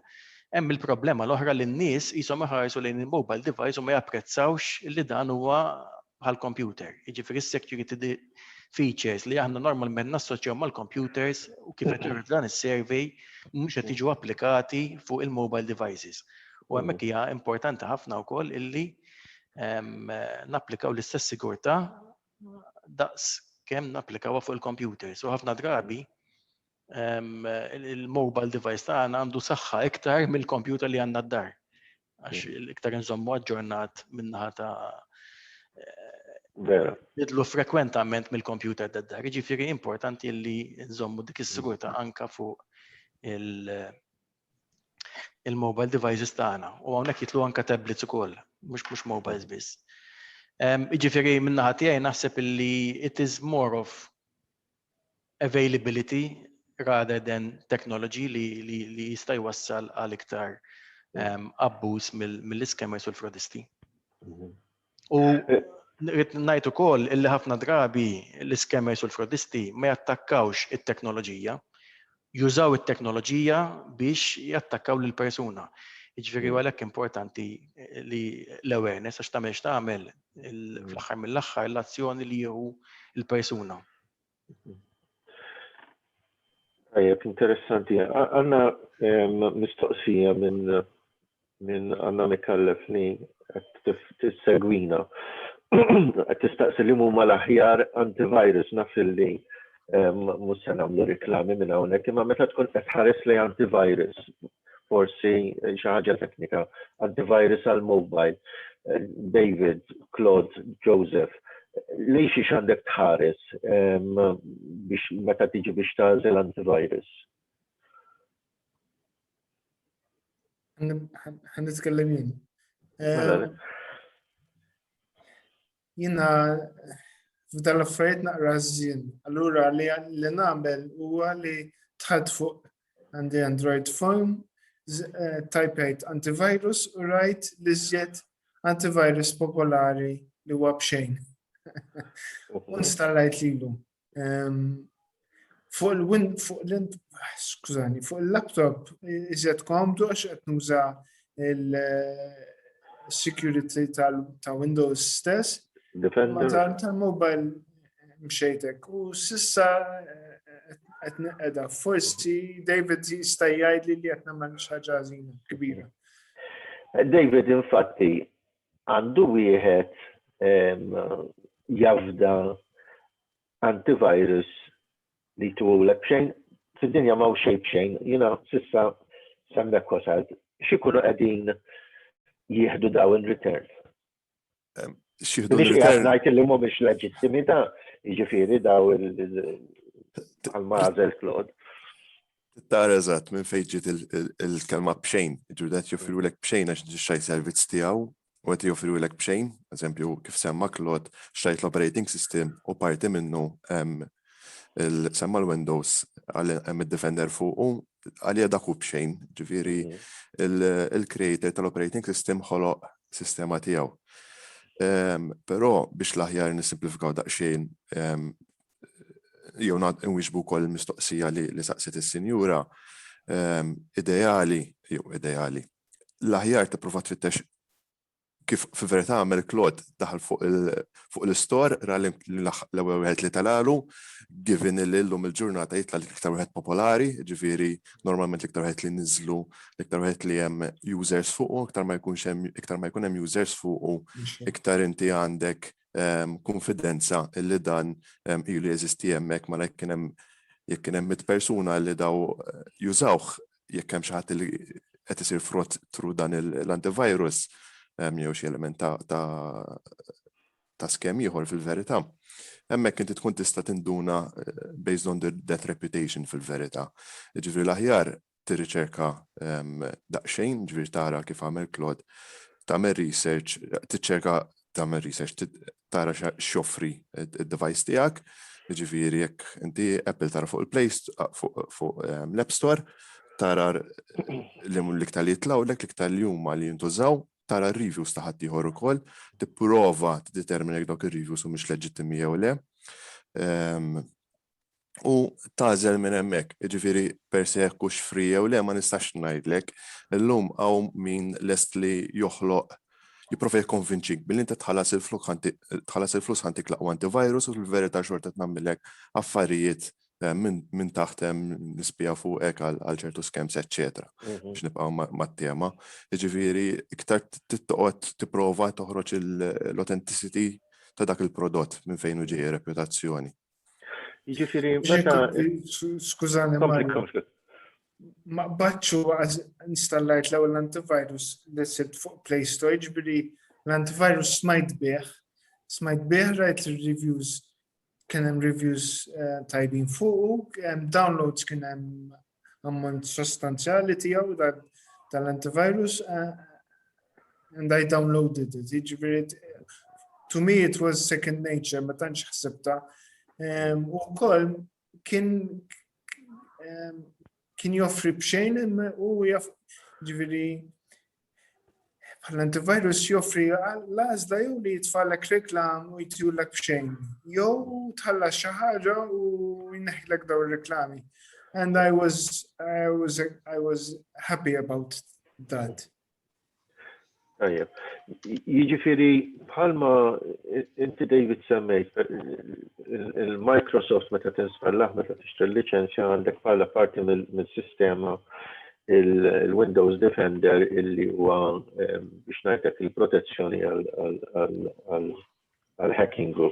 hemm il-problema l-oħra li n-nies qishom iħarsu lejn il-mobile device u ma japprezzawx li dan huwa bħal computer. Jiġifieri s-security features li aħna normalment nassoċjaw mal-computers u kif qed jurd dan is-survey mhux qed jiġu applikati fuq il-mobile devices. U hemmhekk hija importanti ħafna wkoll illi napplikaw l-istess sigurtà daqs kemm napplikawha fuq il-computers. U ħafna drabi il-mobile device tagħna għandu saħħa iktar mill-computer li għandna d-dar. Għax iktar nżommu aġġornat minnaħa ta' nidlu frekwentament mill-computer d-dar. Jiġifieri importanti li nżommu dik is-sigurtà anke fuq il-mobile devices tagħna. U hawnhekk jitlu anke tablets ukoll, mhux mobiles biss. Jiġifieri min-naħa tiegħi naħseb illi it is more of availability rather than technology li jista' jwassal għal iktar abbuż mill-iskemers u l-frodisti. U rrid ngħid ukoll illi ħafna drabi l-iskemers u l-frodisti ma jattakkawx it-teknoloġija, jużaw it-teknoloġija biex jattakkaw lill-persuna. Jiġifieri għalhekk importanti li l-awareness għax tagħmel x'tagħmel fl-aħħar mill-aħħar l-azzjoni li jieħu l-persuna. Tajjeb, interessanti. Għandna mistoqsija minn Anna Mikallef li qed tissegwina. Qed tistaqsi li huma l-aħjar antivirus naf li mhux se nagħmlu riklami minn hawnhekk, imma meta tkun qed tħares lejn antivirus, forsi xi ħaġa teknika, antivirus għal mobile, David, Claude, Joseph, li xiex għandek tħares biex meta tiġi biex tażel antivirus? Ħanitkellem jien. Jiena f'dan l-affarijiet naqra żjien. Allura li nagħmel huwa li tħadd fuq għandi Android phone, typejt antivirus u rajt li żjed antivirus popolari li huwa b'xejn. Installajt lilu. Fuq il-laptop iżjed komdu għax qed nuża il-security ta' Windows stess. Ma tal-mobile mxejtek. U sissa qed neqeda. Forsi David jista' jgħidli li qed nagħmel xi ħaġa ħażina kbira. David infatti għandu wieħed jafda antivirus li tuwlek bxejn, fid-dinja ma' xejn bxejn, sissa semmek kosad, xikunu qegħdin jieħdu daw in return. Xieħdu in return. Ngħid li mhumiex leġittimità, jiġifieri daw il-mażel Claude. Tara eżatt minn fejn ġiet il-kelma bxejn, ġurdat joffrilek bxejn għax xi servizz tiegħu u qed joffrilek bxejn, eżempju kif semma Claude xtajt l-operating system u parti minnu semma l-Windows hemm id-Defender fuqu għalija dak hu bxejn, ġifieri il-creator tal-operating system ħoloq sistema tiegħu. Però biex l-aħjar nisimplifikaw daqsxejn jew nwieġbu wkoll mistoqsija li saqsiet is-sinjura, ideali, l-aħjar tipprova tfittex kif fil-verità għamel Claude daħal fuq l-istor ra l-ewwel wieħed li talalu, given li llum il-ġurnata jitla l-iktar wieħed popolari, ġifieri normalment l-iktar wieħed li niżlu, l-iktar wieħed li hemm users fuqu, iktar ma jkun hemm users fuqu, iktar inti għandek konfidenza illi dan ilu jeżisti hemmhekk ma jekk kien hemm 100 persuna li daw jużawh jekk hemm xi ħadd li qed isir frott tru dan l-antivirus jew xi element ta' skemm ieħor fil-verità. Hemmhekk inti tkun tista' tinduna based on that reputation fil-verità. Jiġifieri l-aħjar tirriċerka daqsxejn, ġifieri tara kif għamel Claude, tagħmel research, tagħmel research, tara x'joffri id-device tiegħek, jiġifieri jekk inti Apple tara fuq il-Play fuq l-App Store, tara l-iktar li jitlawlek, l-iktar li huma li jintużaw, tara reviews ta' ħadd ieħor ukoll, tipprova tiddetermina jekk dawk ir-reviews humiex leġittimi jew le. U tażel minn hemmhekk, jiġifieri per se jekk hux free jew le ma nistax ngħidlek, illum hawn min lest li joħloq jipprova jikkonvinċik billi inti tħallas il-flus ħantik laqwa antivirus u fil-verità xorta tnagħmilek affarijiet minn taħt hemm nispija fuq hekk għal ċertu scams, eċċetera, biex nibqgħu mat-tema. Jiġifieri iktar tittoqgħod tipprova toħroġ l-authenticity ta' dak il-prodott minn fejn hu ġej reputazzjoni. Jiġifieri meta skużani ma baċċu installajt l-ewwel antivirus li sirt fuq Play Store, ġifieri l-antivirus smajt bih rajt il-reviews. Kien hemm reviews tajbin fuq, downloads kien hemm ammont sostanzjali tiegħu tal-antivirus and I downloaded it. Jiġifieri to me it was second nature, ma tantx ħsibta. U wkoll kien joffri bxejn u ġifieri bħala antivirus joffri l-għażla jew li jitfallek reklam u jtjulek bxejn. Jew tħallas xi ħaġa u jneħħilek dawn ir-reklami. And I was happy about that. Tajjeb. Jiġifieri bħalma inti David semmejt il-Microsoft meta tinstallaħ meta tixtri l-liċenzja għandek bħala parti mill-sistema il-Windows Defender illi huwa biex ngħidlek il-protezzjoni għal-hacking u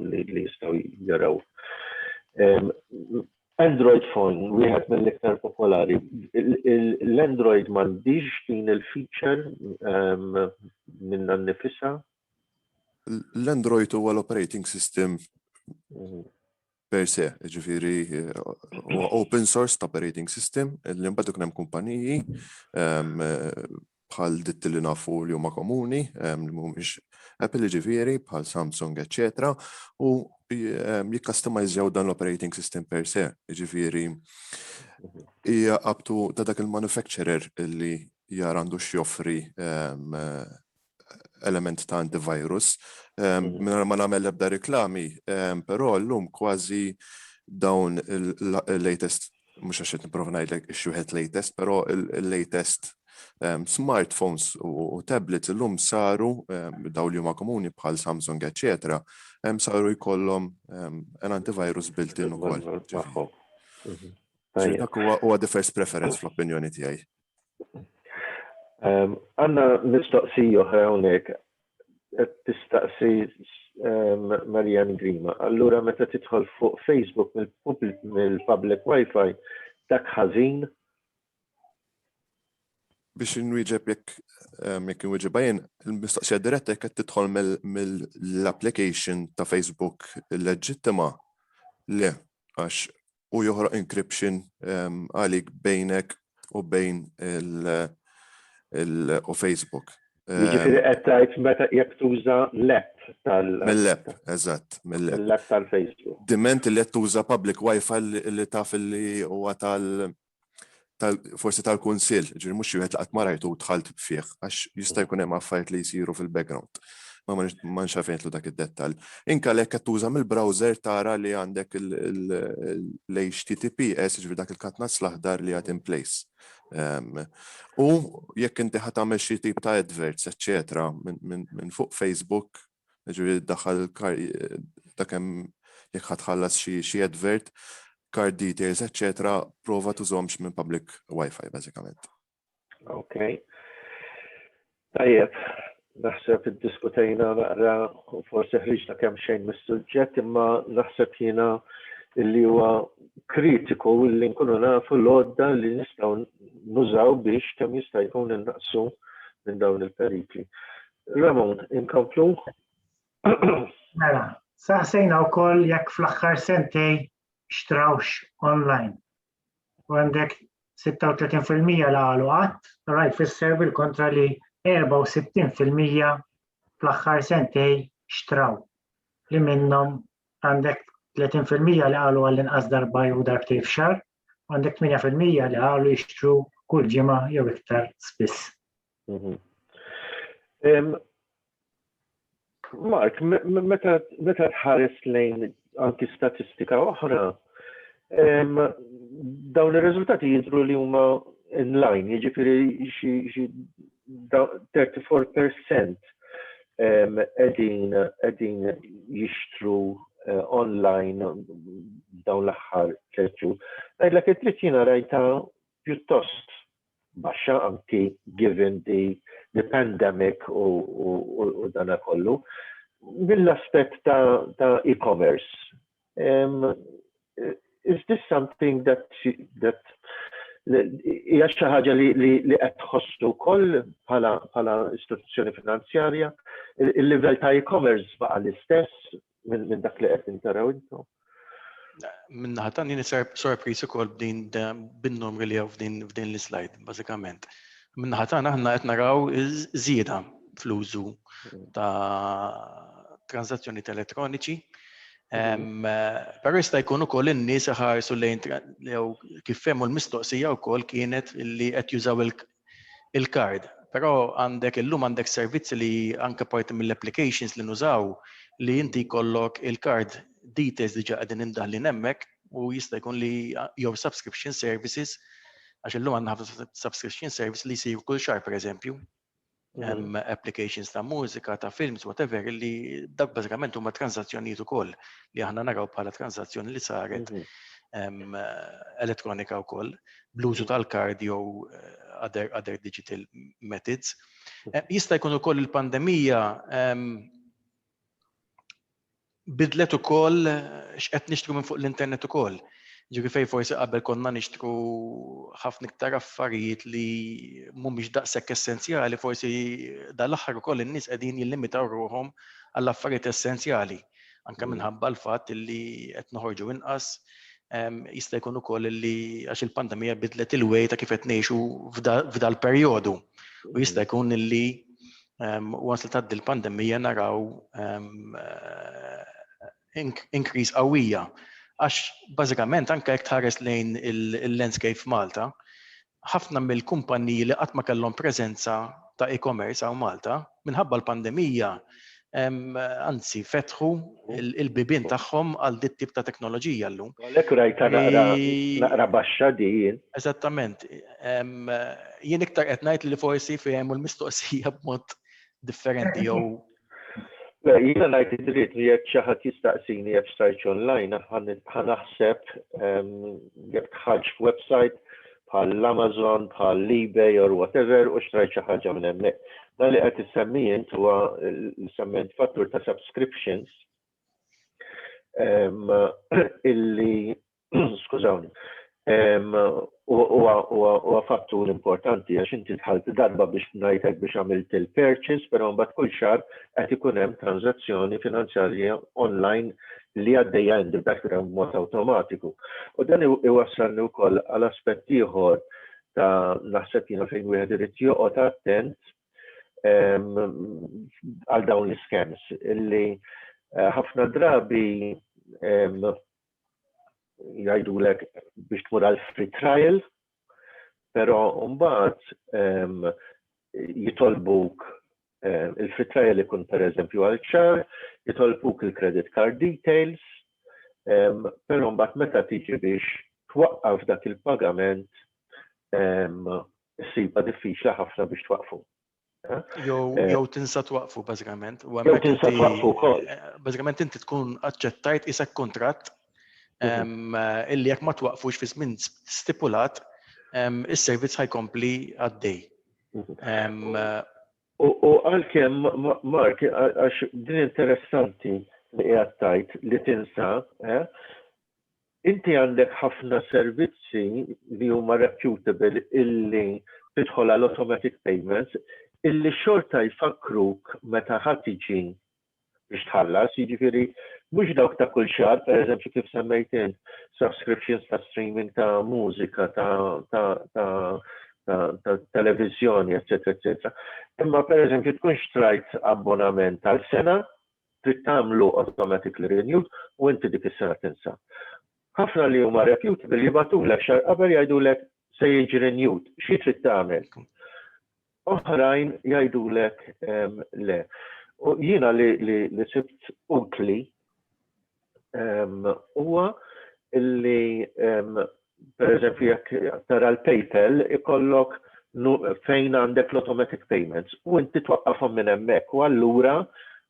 li jistgħu jaraw. Android phone, wieħed mill-iktar popolari. L-Android m'għandix din il-feature minna nnifisha? L-Android huwa l-operating system per se, ġifieri huwa open source operating system li mbagħad ikun hemm kumpaniji bħal ditt li nafu li huma komuni, li mhumiex Apple ġifieri bħal Samsung, eċetera, u jikkastomizzaw dan l-operating system per se, ġifieri hija up to ta' dak il-manufacturer li jara għandu x'joffri element ta' antivirus. Minn ma nagħmel ebda reklami, però llum kważi dawn il-latest, mhux għax qed nipprova ngħidlek xi latest, però il-latest smartphones u tablets illum saru daw li huma komuni bħal Samsung, eċetera, saru jkollhom an antivirus built-in ukoll. Dak huwa the first preference fl-opinjoni tiegħi. Għandna mistoqsija oħra hawnhekk qed tistaqsi Marian Grima. Allura meta tidħol fuq Facebook mill-public Wi-Fi dak ħażin? Biex inwieġeb jekk inwieġeb jien, il-mistoqsija diretta jekk qed tidħol mill-application ta' Facebook leġittima le għax u joħroq encryption għalik bejnek u bejn u Facebook. Jiġifieri qed tgħid meta jekk tuża l-app mill-app, eżatt, mill-app. L-app tal-Facebook. Diment li qed tuża public Wi-Fi li taf li huwa forsi tal-kunsill, ġifieri mhux wieħed laqgħet ma rajtu u dħalt fih għax jista' jkun hemm affarijiet li jsiru fil-background. Ma nxafejtlu dak id-dettall. Inka lek qed tuża mill-browser tara li għandek l-HTTPS, ġifieri dak il-katna l-aħdar li għad in place. U jekk inti ħad tagħmel xi tip ta' adverts, eċetera, minn fuq Facebook, ġifieri daħħal dak hemm jekk ħadd tħallas xi advert, card details, eċetera, prova tużhomx minn public Wi-Fi, bażikament. Okay. Tajjeb. Naħseb iddiskutejna naqra forsi ħriġna kemm xejn mis-suġġett, imma naħseb jiena li huwa kritiku li nkunu nafu l-għodda li nistgħu nużaw biex kemm jista' jkun innaqsu minn dawn il-perikli. Ramon, inkomplu? Mela, saħsejna wkoll jekk fl-aħħar sentej xtrawx online. U għandek 36% l-għalu għat, rajt fisser bil-kontra li 64% fl-aħħar sentej xtraw. Li minnhom għandek 30% li għalu għall-inqas darba jew darbtej f'xahar, u għandek 8% li għalu jixtru kull ġimgħa jew iktar spiss. Mark, meta tħares lejn anki statistika oħra, dawn ir-riżultati jidhru li huma in-line, jiġifieri xi 34% qegħdin jixtru online dawn l-aħħar ċerċu. Ngħidlek it-trid jiena rajta pjuttost baxxa anki given the pandemic u dana kollu. Mill-aspett ta' e-commerce. Is this something that hija xi ħaġa li qed tħossu wkoll bħala istituzzjoni finanzjarja, il-livell ta' e-commerce baqa' l-istess minn dak li qed intaraw intom? Minnaħa tan jien sorpriż ukoll bin-numri li hawn f'din l-slide, bażikament. Minnaħa tagħna aħna qed naraw żieda fl-użu transazzjoni elettroniċi. Però jista' jkun ukoll in-nies ħarsu lejn kif fehmu l-mistoqsija wkoll kienet li qed jużaw il-card. Però illum għandek servizzi li anke parti mill-applications li nużaw li inti jkollok il-card details diġà qegħdin indaħlin hemmhekk u jista' jkun li jew subscription services għax illum għandna ħafna subscription service li jsiru kull xahar pereżempju. Applications ta' mużika, ta' films, whatever, li dak bażikament huma transazzjonijiet ukoll li aħna naraw bħala transazzjoni li saret elettronika wkoll bl-użu tal-card jew other digital methods. Jista' jkun ukoll il-pandemija bidlet ukoll x'qed nixtru minn fuq l-internet ukoll. Ġifieri fejn forsi qabel konna nixtru ħafna iktar affarijiet li mhumiex daqshekk essenzjali, forsi dal-aħħar ukoll in-nies qegħdin jillimitaw ruhom għall affarijiet essenzjali. Anke minħabba l-fatt li qed noħorġu inqas jista' jkun ukoll li għax il-pandemija bidlet il-way ta' kif qed ngħixu f'dal perjodu. U jista' jkun li once li tgħaddi l-pandemija naraw increase qawwija. Għax bażikament anke jekk tħares lejn il-landscape f'Malta, ħafna mill-kumpaniji li qatt ma kellhom preżenza ta' e-commerce hawn Malta minħabba l-pandemija anzi fetħu il-bibien tagħhom għal dit tip ta' teknoloġija llum. Għalhekk rajta naqra baxxa din. Eżattament. Jien iktar qed ngħid li forsi fehmu l-mistoqsija b'mod differenti jew Jiena ngħid id-dritt li jekk xi ħadd jistaqsini jekk search online ħanaħseb jekk tħarġ f'website bħal Amazon, bħal eBay or whatever u xtrajt xi ħaġa minn hemmhekk. Dan li qed issemmi int huwa l-semmejt fattur ta' subscriptions illi skużawni huwa fattur importanti għax inti tħalt darba biex ngħidlek biex għamilt il-purchase, però mbagħad kull xahar qed ikun hemm transazzjoni finanzjarja online li għaddejja in the background mod awtomatiku. U dan iwassalni wkoll għal aspett ieħor ta' naħseb jiena fejn wieħed irid joqgħod attent għal dawn l-scams illi ħafna drabi jgħidulek biex tmur għal free trial, però mbagħad jitolbuk il-free trial ikun pereżempju għal xahar, jitolbuk il-credit card details, però mbagħad meta tiġi biex twaqqaf dak il-pagament issibha diffiċli ħafna biex twaqfu. Jew tinsa twaqfu bażikament. Jew tinsa twaqfu wkoll. Bażikament inti tkun aċċettajt isek kontratt illi jekk ma twaqfux fi żmien stipulat, is-servizz ħajkompli għaddej. U għalkemm Mark, għax din interessanti li qiegħed tajt li tinsa, inti għandek ħafna servizzi li huma reputable illi tidħol għal automatic payments illi xorta jfakruk meta ħadd tiġi biex tħallas, jiġifieri mhux dawk ta' kull xahar, pereżempju kif semmejt int, subscriptions ta' streaming ta' mużika, ta' televiżjoni, eċetera. Imma pereżempju tkun xtrajt abbonament għal sena, trid tagħmlu automatically renewed u inti dik is-sena tinsa. Ħafna li huma reputable jibatulek xahar qabel jgħidulek se jiġi renewed, xi trid tagħmel. Oħrajn jgħidulek le. U jiena li sibt utli huwa illi pereżempju jekk tara l-PayPal ikollok fejn għandek l-automatic payments u inti twaqqafhom minn hemmhekk u allura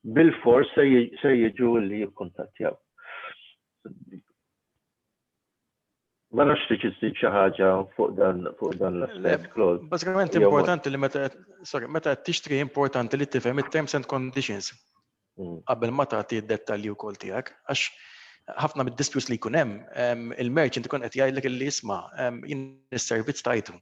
bil-fors se jiġu li jikkuntattjaw. Ma nafx tiġi xi ħaġa fuq dan l-aspett, Claude. Bażikament importanti li meta tixtri importanti li tifhem it-terms and conditions qabel ma tagħti d-dettalji wkoll tiegħek għax ħafna mid-disputes li jkun hemm il-merchant ikun qed jgħidlek illi isma' jien is-servizz tajtu.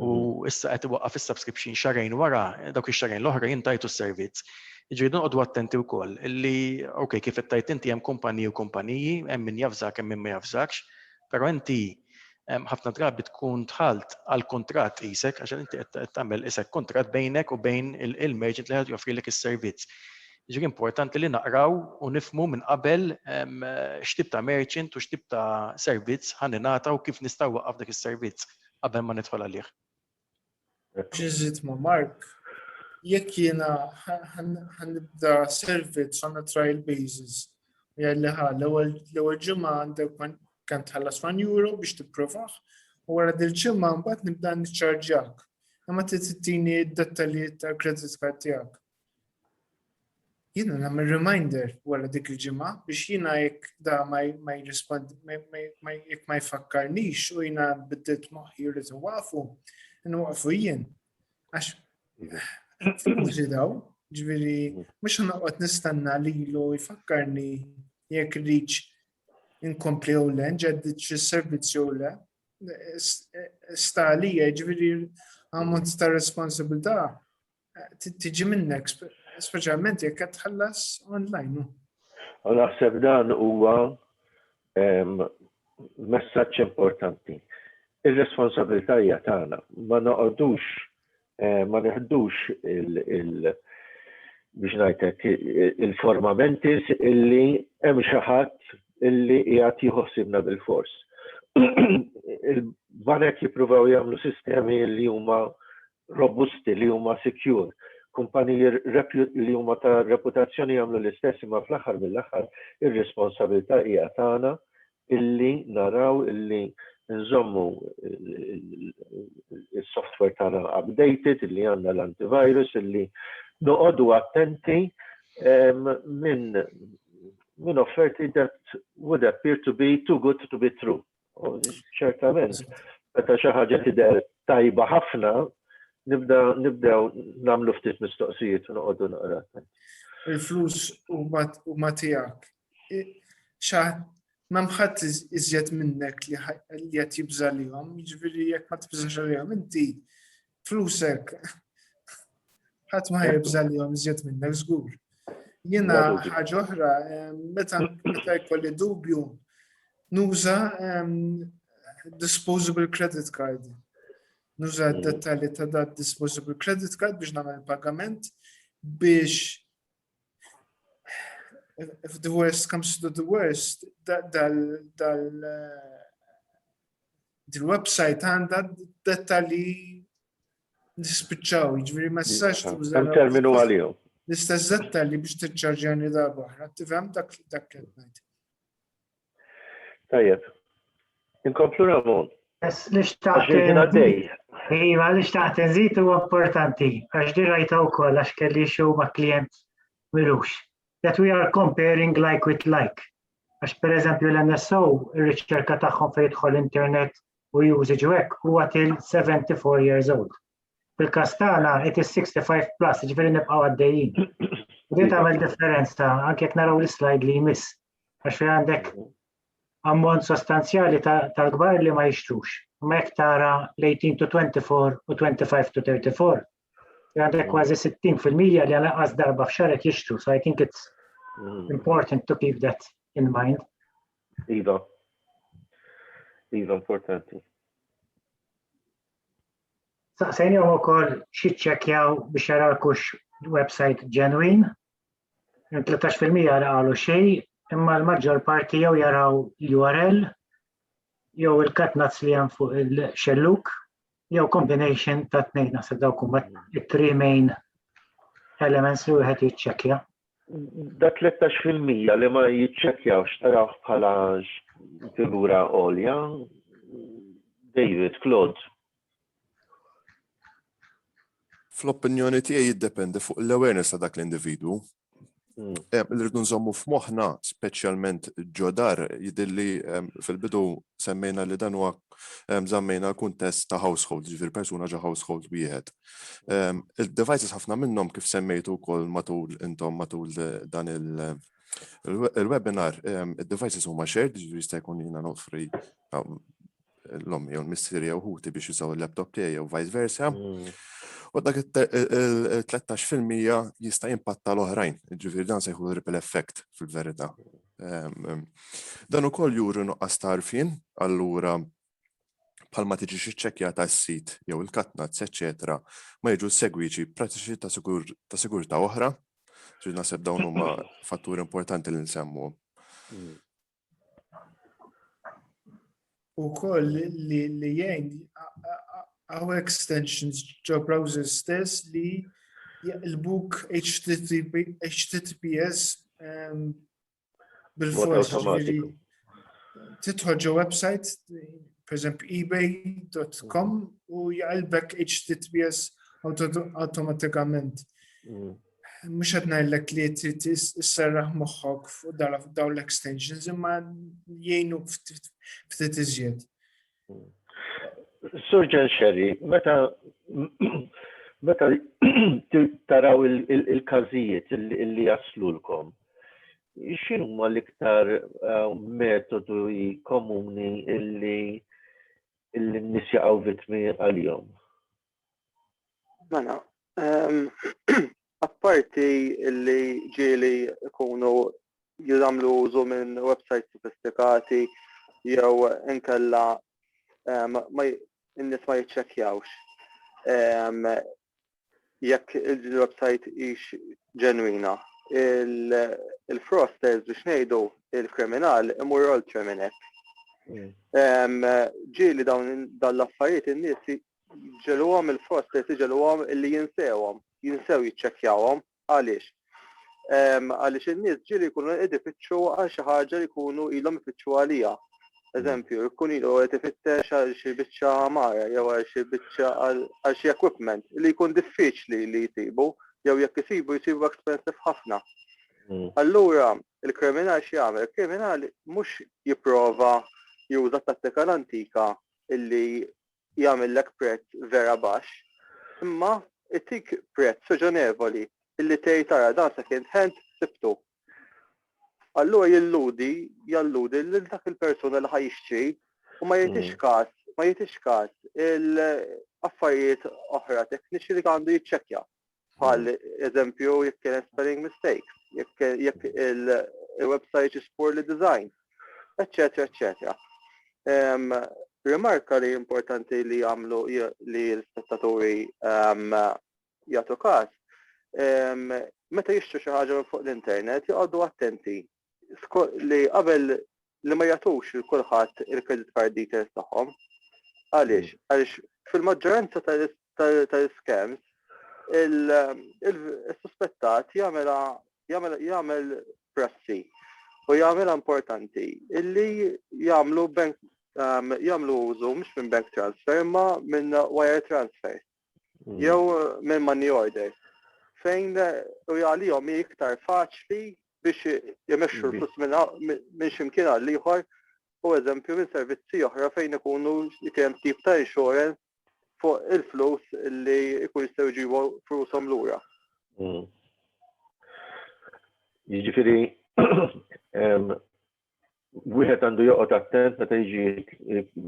U issa qed iwaqqaf is-subscription xarejn wara dawk ix-xarejn l-oħra jien tajtu s-servizz. Jiġri noqogħdu attenti wkoll illi okay kif qed tajt inti hemm kumpaniji u kumpaniji, hemm min jafżak hemm min ma jafżakx. Però inti ħafna drabi tkun tħalt għal kontratt isek, għax inti qed tagħmel isek kontratt bejnek u bejn il-merchant li qed joffrilek is-servizz. Ġifieri importanti li naqraw u nifhmu minn qabel x'tip ta' merchant u x'tip ta' servizz ħaningħata u kif nistgħu waqaf dak is-servizz qabel ma nidħol għalih. Ġiżit ma' Mark, jekk jiena ħanibda servizz on a trial basis, jgħalli l-ewwel ġimgħa għandek kan tħallas €1 biex tipprovaħ, u wara dil-ġimgħa mbagħad nibda niċċarġjak. Imma titini d-dettalji tal-credit card tiegħek. Jiena nagħmel reminder wara dik il-ġimgħa biex jiena jekk da ma jfakkarnix u jiena bdiet moħħi jrid nwaqfu jien. Għax flusi daw, ġifieri mhux ħanoqgħod nistenna lilu jfakkarni jekk rridx inkompli jew le, nġeddid xi servizz jew le. Sta għalija ġifieri ammont ta' responsabilità tiġi minnek, speċjalment jekk qed tħallas online. U naħseb dan huwa messaġġ importanti. Ir-responsabilità hija tagħna, ma noqogħdux ma neħdux biex ngħidlek il-formamentis illi hemm xi ħadd illi qiegħed jieħossibna bil-fors. Il-banek jippruvaw jagħmlu sistemi li huma robusti, li huma secure. Kumpaniji li huma ta' reputazzjoni jagħmlu l-istess, imma fl-aħħar mill-aħħar ir-responsabilità hija tagħna illi naraw illi nżommu il-software tagħna updated, illi għandna l-antivirus, illi noqogħdu attenti minn offerti that would appear to be too good to be true. Ċertament, meta xi ħaġa tidher tajba ħafna, nibdew nagħmlu ftit mistoqsijiet u noqogħdu naqra. Il-flus huma tiegħek. Ma mħadd iżjed minnek li qed jibża lihom, jiġifieri jekk ma tibżax għalihom inti flusek ħadd ma jibża lihom iżjed minnek żgur. Jiena ħaġa oħra, meta jkolli dubju nuża disposable credit card. Nuża d-dettalji ta' dat disposable credit card biex nagħmel pagament biex if the worst comes to the worst, dal-website għandha dettalji nispiċċaw, jiġifieri ma tistax tuża. Terminu għalihom. L-istess dettalji biex tiċċarġjani darba oħra, tifhem dak li ngħid. Tajjeb. Inkomplu Ramon. Li xtaqt nżid huwa importanti, għax di rajta wkoll għax kelli xew ma' klient milux. That we are comparing like with like. Għax pereżempju l-NSO, ir-riċerka tagħhom fejn jidħol internet u usage hekk huwa till 74 years old. Fil-każ tagħna it is 65 plus, ġifieri nibqgħu għaddejjin. Di tagħmel differenza anke jekk naraw l-slide li jmiss. Għax fejn għandek ammont sostanzjali tal-kbar li ma jixtrux. Ma jekk tara l-18 to 24 u 25 to 34, għandek kważi 60% li għanqas darba f'xar qed jixtru. So I think it's important to keep that in mind. Iva, importanti. Saqsejnihom ukoll xi ċċekkjaw biex jaraw kux website genuine. 13% qalu xejn, imma l-maġġor parti jew jaraw l-URL, jew il-katnazz li hemm fuq il-xelluk, jew combination ta' tnejn naħseb dawk huma it-three main elements li wieħed jiċċekkja. Da 13% li ma jiċċekkjawx taraw bħala figura għolja. David, Claude. Fl-opinjoni tiegħi jiddependi fuq l-awareness ta' dak l-individwu. L-irdu nżommu f'moħħna, speċjalment ġodar, jidilli fil-bidu semmejna li dan huwa żammejna l-kuntest ta' household, ġifier persuna ġa household wieħed. Il-devices ħafna minnhom kif semmejtu wkoll matul dan il-webinar, il-devices huma shared, ġifieri jista' jkun jiena nofri l-ommi jew l-missieri jew ħuti biex jużaw il-laptop tiegħi jew vice versa. U dak il-13% jista' jimpatta l-oħrajn, ġifieri dan se jkun ripple effect fil-verità. Dan ukoll juru nuqqas tarfien, allura bħalma tiġi xi ċċekkjata s-sit jew il-katnazz, eċetera, ma jiġu segwiċi pratiċi ta' sigurtà oħra Ġi naħseb dawn huma fatturi importanti li nsemmu. U koll li jgħin għaw extensions ġo browser stess li il-book HTTPS bil-fors ġviri titħol ġo website, per esempio ebay.com u jgħalbek HTTPS automatikament. Mux għadnajlek li t-serraħ moħħok fuq daw l-extensions imma jgħinu ftit iżjed. Surgeon Sherry, meta taraw il-każijiet li jaslulkom, x'inhu huma l-iktar metodi komuni illi n-nies jaqgħu vittmi għalihom? Mela, apparti illi ġieli ikunu jagħmlu użu minn websites sofistikati jew inkella in-nies ma jiċċekkjawx jekk il-website hix ġenwina. Il-fraudsters biex ngħidu il-kriminal imur oltre minn hekk. Ġieli dawn l-affarijiet in-nies ġeluhom il-fraudsters ġeluhom illi jinsew jiċċekkjawhom għaliex. Għaliex in-nies ġieli jkunu qed ifittxu għal xi ħaġa li jkunu ilhom ifittxu għalija. Eżempju, jkun ilu qed ifittex għal xi biċċa ħamara jew għal xi biċċa għal xi equipment li jkun diffiċli li jsibu jew jekk jsibu expensive ħafna. Allura il-kriminal x'jagħmel? Il-kriminal mhux jipprova juża tattika l-antika illi jagħmellek prezz vera baxx, imma itik prezz raġonevoli illi tgħid tara dan second hand sibtu. Allura jalludi lil dak il-persuna li ħajixtri u ma jagħtix każ il-affarijiet oħra tekniċi li għandu jiċċekkja. Bħal eżempju jekk kien spelling mistakes, jekk il-website is poorly designed, eċċetera, eċċetera. Rimarka li importanti li jagħmlu li l-spettaturi jagħtu każ, meta jixtru xi ħaġa fuq l-internet joqogħdu attenti li qabel li ma jagħtux il kulħadd il-credit card details tagħhom. Għaliex? Għaliex fil-maġġoranza tal-scams il-suspettat jagħmel prassi u jagħmilha importanti illi jagħmlu użu mhux minn bank transfer imma minn wire transfer jew minn money order fejn u għalihom iktar faċli biex jemexxu l-flus minn x'imkien għal ieħor u eżempju minn servizzi oħra fejn ikunu jtiem tip ta' insurance fuq il-flus li jkun jistgħu jġibu flushom lura. Jiġifieri wieħed għandu joqgħod attent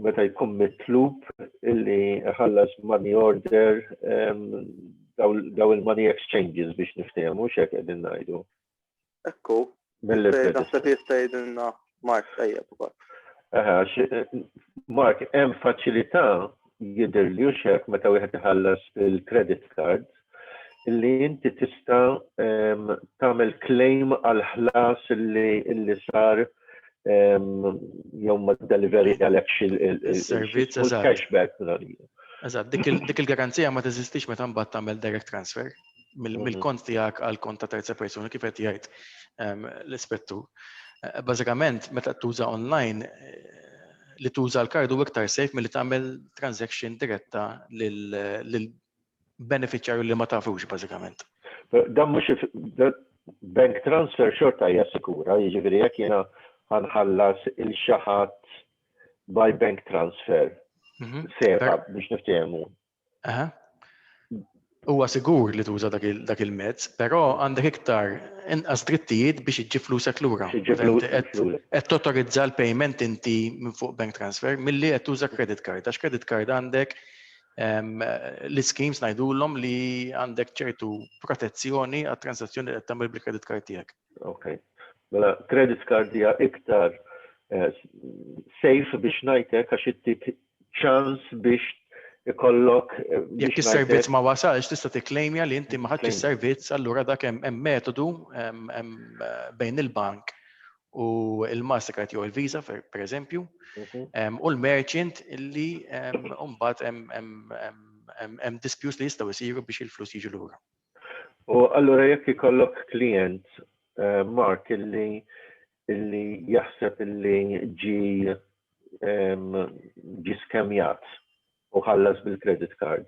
meta jkun mitlub illi ħallas money order daw il-money exchanges biex niftehmu x'hekk qegħdin ngħidu. Ekku, naħseb jista' jgħidilna Mark tajjeb ukoll. Mark, hemm faċilità jidhirli hekk meta wieħed iħallas bil-credit card illi inti tista' tagħmel claim għal ħlas illi sar jew ma delivery għalhekk il-servizz cashback. Eżatt, dik il-garanzija ma teżistix meta mbagħad tagħmel direct transfer mill-kont tiegħek għal kont ta' terza persuna kif qed jgħid l-ispettur. Bażikament meta tuża online li tuża l-kard huwa iktar safe milli tagħmel transaction diretta lill-beneficiarju li ma tafux bażikament. Dan mhux bank transfer xorta hija sikura, jiġifieri jekk jiena ħanħallas il-xi ħadd by bank transfer. Sefa biex niftehmu. Huwa sigur li tuża dak il-mezz, però għandek iktar inqas drittijiet biex iġġib flusek lura. Qed tottorizza l-payment inti minn fuq bank transfer milli qed tuża credit card. Għax credit card għandek l-schemes ngħidulhom li għandek ċertu protezzjoni għat-transazzjoni li qed tagħmel bil-credit card tiegħek. Okay. Mela credit card hija iktar safe biex ngħidlek għax ittik ċans biex ikollok Jekk is-servizz ma wasalx tista' tikklejmja li inti ma ħadx is-servizz, allura dak hemm metodu bejn il-bank u il-Mastercard jew il-Visa pereżempju, u l-merchant illi mbagħad hemm disputes li jistgħu jsiru biex il-flus jiġu lura. U allura jekk ikollok klient Mark illi jaħseb illi ġi skemjat u ħallas bil-credit card.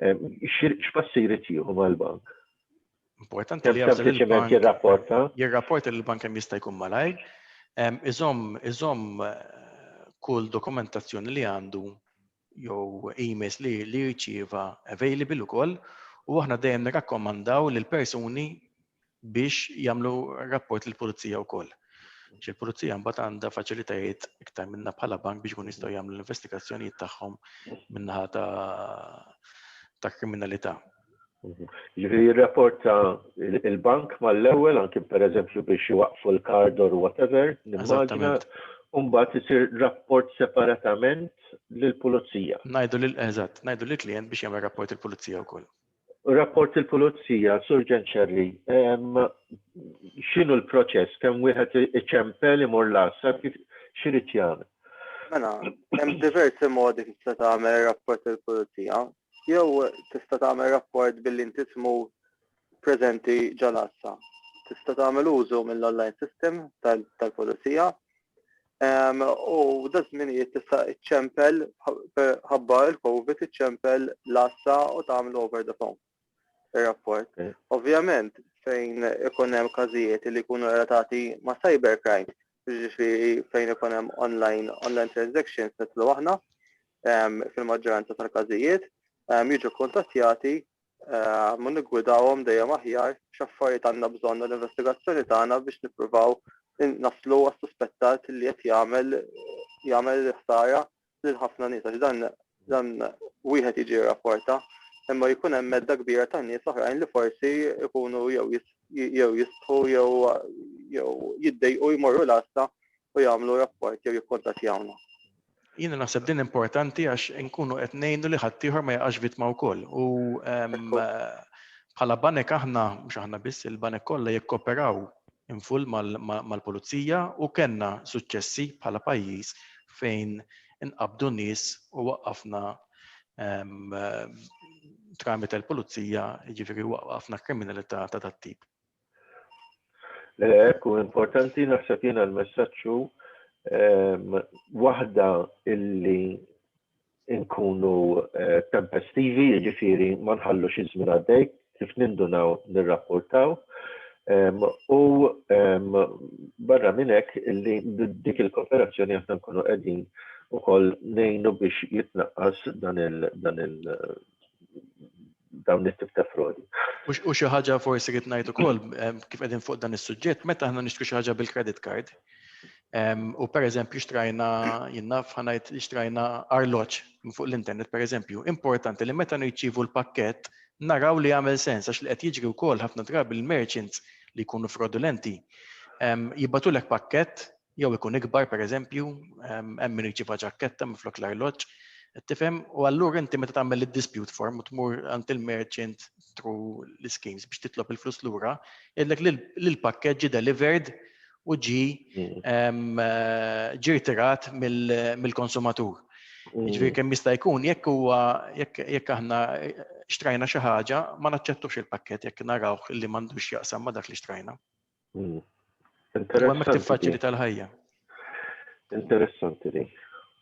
X'passi jrid jieħu mal-bank? Importanti li jafżel il-bank jirrapporta il-bank hemm jista' jkun malajr, iżomm kull dokumentazzjoni li għandu jew emails li jirċieva available ukoll, u aħna dejjem nirrakkomandaw lil persuni biex jagħmlu rapport lill-pulizija wkoll. Il-pulizija mbagħad għandha faċilitajiet iktar minna bħala bank biex ikun jistgħu jagħmlu l-investigazzjonijiet tagħhom min-naħa ta' kriminalità. Ġifieri jirrapporta il-bank mal-ewwel anke pereżempju biex iwaqfu l-card or whatever, nimmaġina, u mbagħad isir rapport separatament lill-pulizija. Ngħidu lill-klient biex jagħmel rapport il-pulizija wkoll. Rapport il-pulizija, Sur Ġenċerri, x'inhu l-proċess? Kemm wieħed iċempel imur l-asa x'irid jagħmel? Mela, hemm diversi modi kif tista' tagħmel rapport il-pulizija. Jew tista' tagħmel rapport billi inti tmur preżenti ġal-assa. Tista' tagħmel użu mill-online system tal-pulizija. U da żminijiet tista' iċċempel ħabba il-COVID iċċempel l-assa u tagħmel over the phone ir-rapport. Ovvjament fejn ikun hemm każijiet li jkunu relatati ma' cybercrime, jiġifieri fejn ikun hemm online transactions nitlu aħna fil-maġġoranza tal-każijiet jiġu kontattjati ma niggwidawhom dejjem aħjar x'affarijiet għandna bżonn l-investigazzjoni tagħna biex nippruvaw naslu għas-suspettat li qed jagħmel ħsara lil ħafna nies għax dan wieħed jiġi rapporta, imma jkun hemm medda kbira ta' nies oħrajn li forsi jkunu jew jistħu jew jiddejqu jmorru l-asta u jagħmlu rapport jew jikkontattjawna. Jiena naħseb din importanti għax nkunu qed ngħidu li ħadd ieħor ma jaqax vittma wkoll. U bħala banek aħna mhux aħna biss il-banek kollha jikkoperaw infull mal-pulizija u kellna suċċessi bħala pajjiż fejn inqabdu nies u waqqafna trami tal-pulizija, jiġifieri waqqafna kriminalità ta' tat-tip. Ekku importanti naħseb jiena l-messaġġu waħda illi nkunu tempestivi, jiġifieri ma nħallux iż-żmien għaddej kif nindunaw nirrapportaw. U barra minn hekk illi dik il-kooperazzjoni aħna nkunu qegħdin ukoll ngħinu biex jitnaqqas dawn it-tip ta' frodi. U xi ħaġa forsi rid ngħid ukoll kif qegħdin fuq dan is-suġġett, meta aħna nixtru xi ħaġa bil-credit card. U pereżempju xtrajna arloġġ fuq l-internet pereżempju, importanti li meta nirċievu l-pakkett naraw li jagħmel sens għax li qed jiġri wkoll ħafna drabi l-merchants li jkunu fraudulenti jibgħatulek pakkett jew ikun ikbar pereżempju, hemm min jirċieva ġakketta minflok l-arloġġ, tifhem, u allura inti meta tagħmel id-dispute form u tmur għand il-merchant through l-schemes biex titlob il-flus lura, jgħidlek li l-pakkett ġie delivered u ġie rtirat mill-konsumatur. Jiġifieri kemm jista' jkun jekk aħna xtrajna xi ħaġa ma naċċettux il-pakkett jekk narawh li m'għandux jaqsam ma' dak li xtrajna. Hemmhekk tiffaċilita l-ħajja. Interessanti li.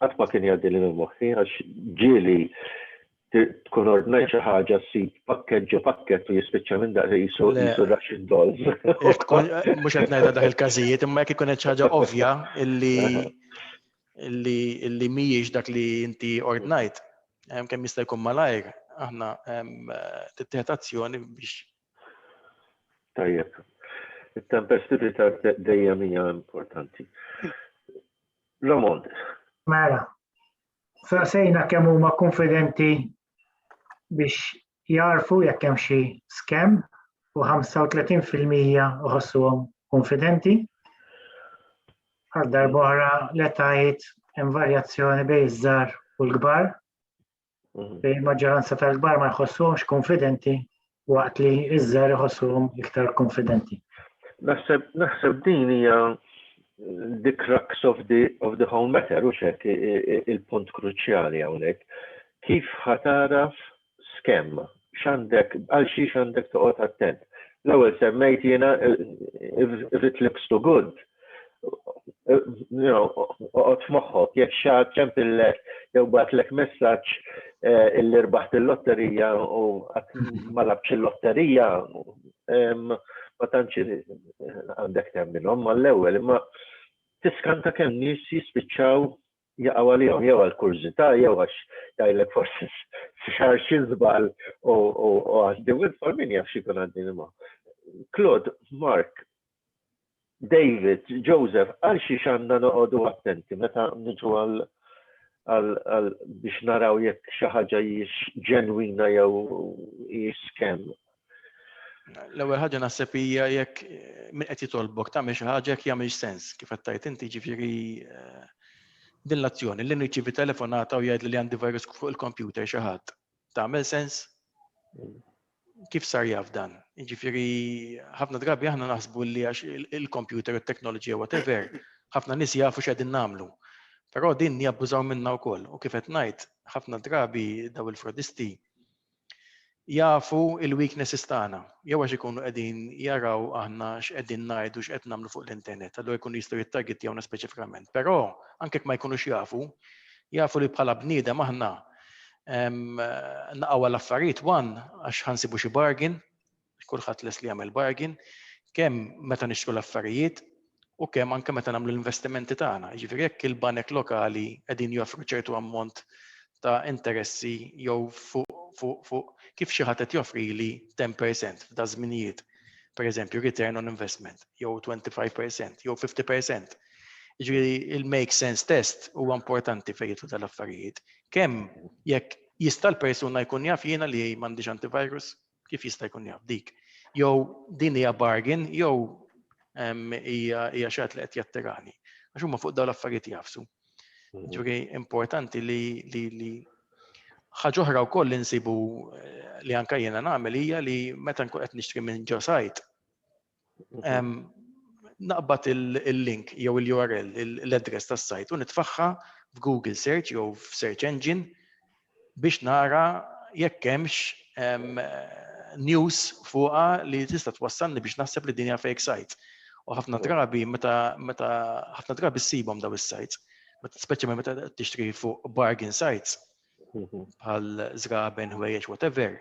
Qatt ma kien jgħaddi li moħħi għax ġieli tkun ordnajt xi ħaġa ssib pakkett ġo pakkett u jispiċċa minn dak jisu Russian dolls. Mhux qed ngħidha dak il-każijiet, imma jekk ikun qed xi ħaġa ovvja illi mhijiex dak li inti ordnajt, kemm jista' jkun malajr, aħna tittieħed azzjoni biex. Tajjeb. Il-tempestività dejjem hija importanti. Ramon. Mela, saqsejna kemm huma konfidenti biex jarfu jekk hemm xi scam u 35% uħossuhom konfidenti. Għal darb'oħra l-etajiet hemm varjazzjoni bejn iż-żgħar u l-kbar. Il-maġġoranza tal-kbar ma jħossuhomx konfidenti waqt li iż-żgħar iħossuhom iktar konfidenti. Naħseb din hija the crux of the whole matter, u xek il-punt kruċjali hawnhekk. Kif ħataraf scam? X'għandek għal xi x'għandek toqgħod attent. L-ewwel semmejt jiena if it looks too good. Oqgħod f'moħħok jekk xi ċempillek jew bagħtlek messaġġ illi rbaħt il-lotterija u ma labx il-lotterija ma tantx għandek temmilhom mal-ewwel imma tiskanta kemm nies jispiċċaw jaqgħu għalihom jew għall-kurzità jew għax jgħidlek forsi xar xi żball u għaddi witfall min jaf x'ikun għaddin imma. Claude, Mark, David, Joseph, għal xi x'għandna noqogħdu attenti meta niġu għal biex naraw jekk xi ħaġa hijiex ġenwina jew hijiex scam. L-ewwel ħaġa naħseb hija jekk min qed jitolbok tagħmel xi ħaġa jekk jagħmel sens kif qed tgħid inti ġifieri din l-azzjoni li nirċievi telefonata u jgħid li għandi virus fuq il-kompjuter xi ħadd. Tagħmel sens? Kif sar jaf dan? Jiġifieri ħafna drabi aħna naħsbu li għax il-computer, it-technology whatever, ħafna nies jafu x'qegħdin nagħmlu. Però din jabbużaw minnha wkoll. U kif qed ngħid, ħafna drabi daw il-frodisti jafu il-weaknesses tagħna. Jew għax ikunu qegħdin jaraw aħna x'qegħdin ngħidu x'qed nagħmlu fuq l-internet, allura jkunu jistgħu jittargettjawna speċifikament. Però anke ma jkunux jafu li bħala bniedem aħna naqgħu l-affarijiet għax ħansibu xi bargain, kulħadd les li jagħmel bargain, kemm meta nixtru l-affarijiet u kemm anke meta nagħmlu l-investimenti tagħna. Jiġifieri jekk il-banek lokali qegħdin joffru ċertu ammont ta' interessi jew fuq kif xi ħadd qed joffrili 10% f'da żminijiet. Pereżempju return on investment, jew 25%, jew 50%. Jiġifieri il-make sense test huwa importanti fejn jidħlu tal-affarijiet. Kemm jekk jista' l-persuna jkun jaf jiena li m'għandix antivirus, kif jista' jkun jaf dik? Jew din hija bargain, jew hija xi ħadd li qed jattirani. Għax huma fuq dawn l-affarijiet jafsu. Ġifieri importanti li ħaġa oħra wkoll li nsibu li anke jiena nagħmel hija li meta nkun qed nixtri minn ġo sajt naqbad il-link jew il-URL, l-address tas-sajt u nitfaħħa f'Google Search jew f'Search Engine biex nara jekk hemmx news fuqha li tista' twassalni biex naħseb li din hija fake site. U ħafna drabi meta ħafna drabi ssibhom daw is-sites, speċjalment meta tixtri fuq bargain sites bħal żraben, ħwejjeġ, whatever.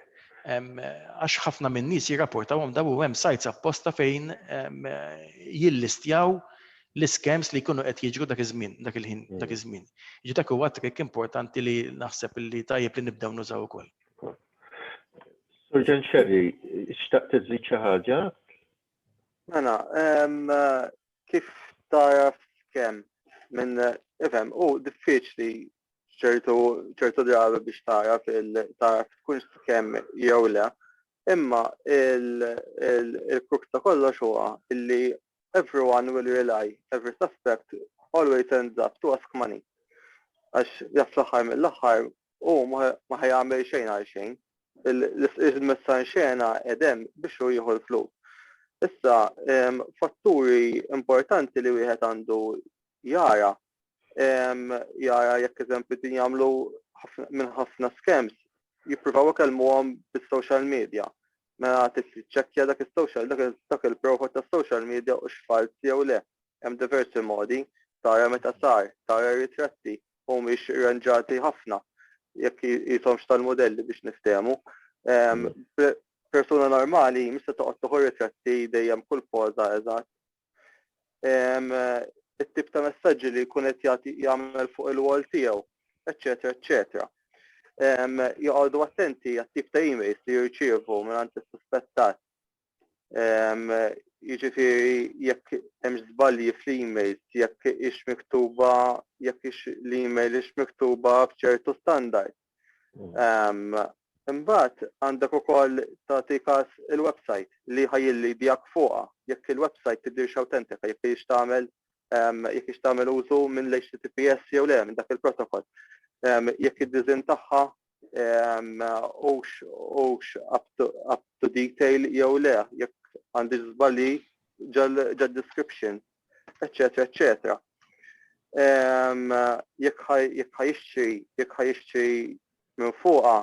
Għax ħafna minn nies jirrapportawhom daw hemm sites apposta fejn jillistjaw l-scams li jkunu qed jiġru dak iż-żmien, dak iż-żmien. Jiġi dak huwa trikk importanti li naħseb li tajjeb li nibdew nużaw ukoll. Surgeon Sherry, xtaqt tiżid xi ħaġa? Mela, kif taraf scam minn ifhem diffiċli ċertu drabi biex taraf tkun scam jew le. Imma il-krux ta' kollox huwa illi everyone will rely, every suspect always ends up to ask money. Għax jaf l-aħħar mill-aħħar u ma ħajjagħmel xejn għal xejn. Il-messan xena edem biex u jieħu l-flus. Issa, fatturi importanti li wieħed għandu jara jekk eżempju din jagħmlu minn ħafna scams, jippruvaw ikellmuhom bis-social media. Mela tiċċekkja dak il-profile tas-social media u x'fals jew le. Hemm diversi modi, tara meta sar, tara ritratti mhumiex irranġati ħafna jekk jishomx tal-modelli biex niftehmu. Persuna normali mista toqgħod toħu ritratti dejjem kull poża eżatt. It-tip ta' messaġġi li jkun qed jagħmel fuq il-wall tiegħu, eċċetera, eċċetera. Joqogħdu attenti għat-tip ta' emails li jirċievu mingħand is-suspettat. Jiġifieri jekk hemm żbalji fl-emails, jekk l-email ix miktuba b'ċertu standard. Imbagħad għandek ukoll tagħti każ il-website li ħajjilli dijak fuqha, jekk il-website tidhirx awtentika, jekk hix tagħmel użu minn l-HTTPS jew le minn dak il-protokoll. Jekk id-design tagħha ux up to detail jew le, jekk għandi żbalji ġal description, eccetera, eccetera. Jekk ħajixtri minn fuqha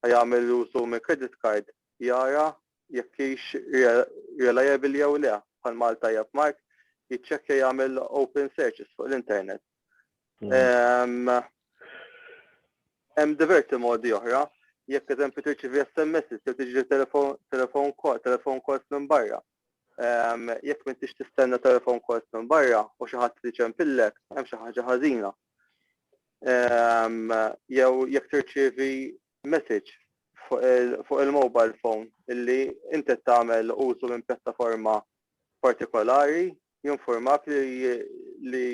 ħajjagħmel użu minn credit card jara jekk hix reliable jew le, bħal Malta jab Mark jiċċekkja jagħmel open searches fuq l-internet. Hemm diversi modi oħra, jekk eżempju tirċivi SMS jew tiġi telefon calls minn barra. Jekk m'intix tistenna telefon calls minn barra u xi ħadd tiċempillek, hemm xi ħaġa ħażina. Jew jekk tirċievi message fuq il-mobile phone illi inti tagħmel użu minn pjattaforma partikolari jinformak li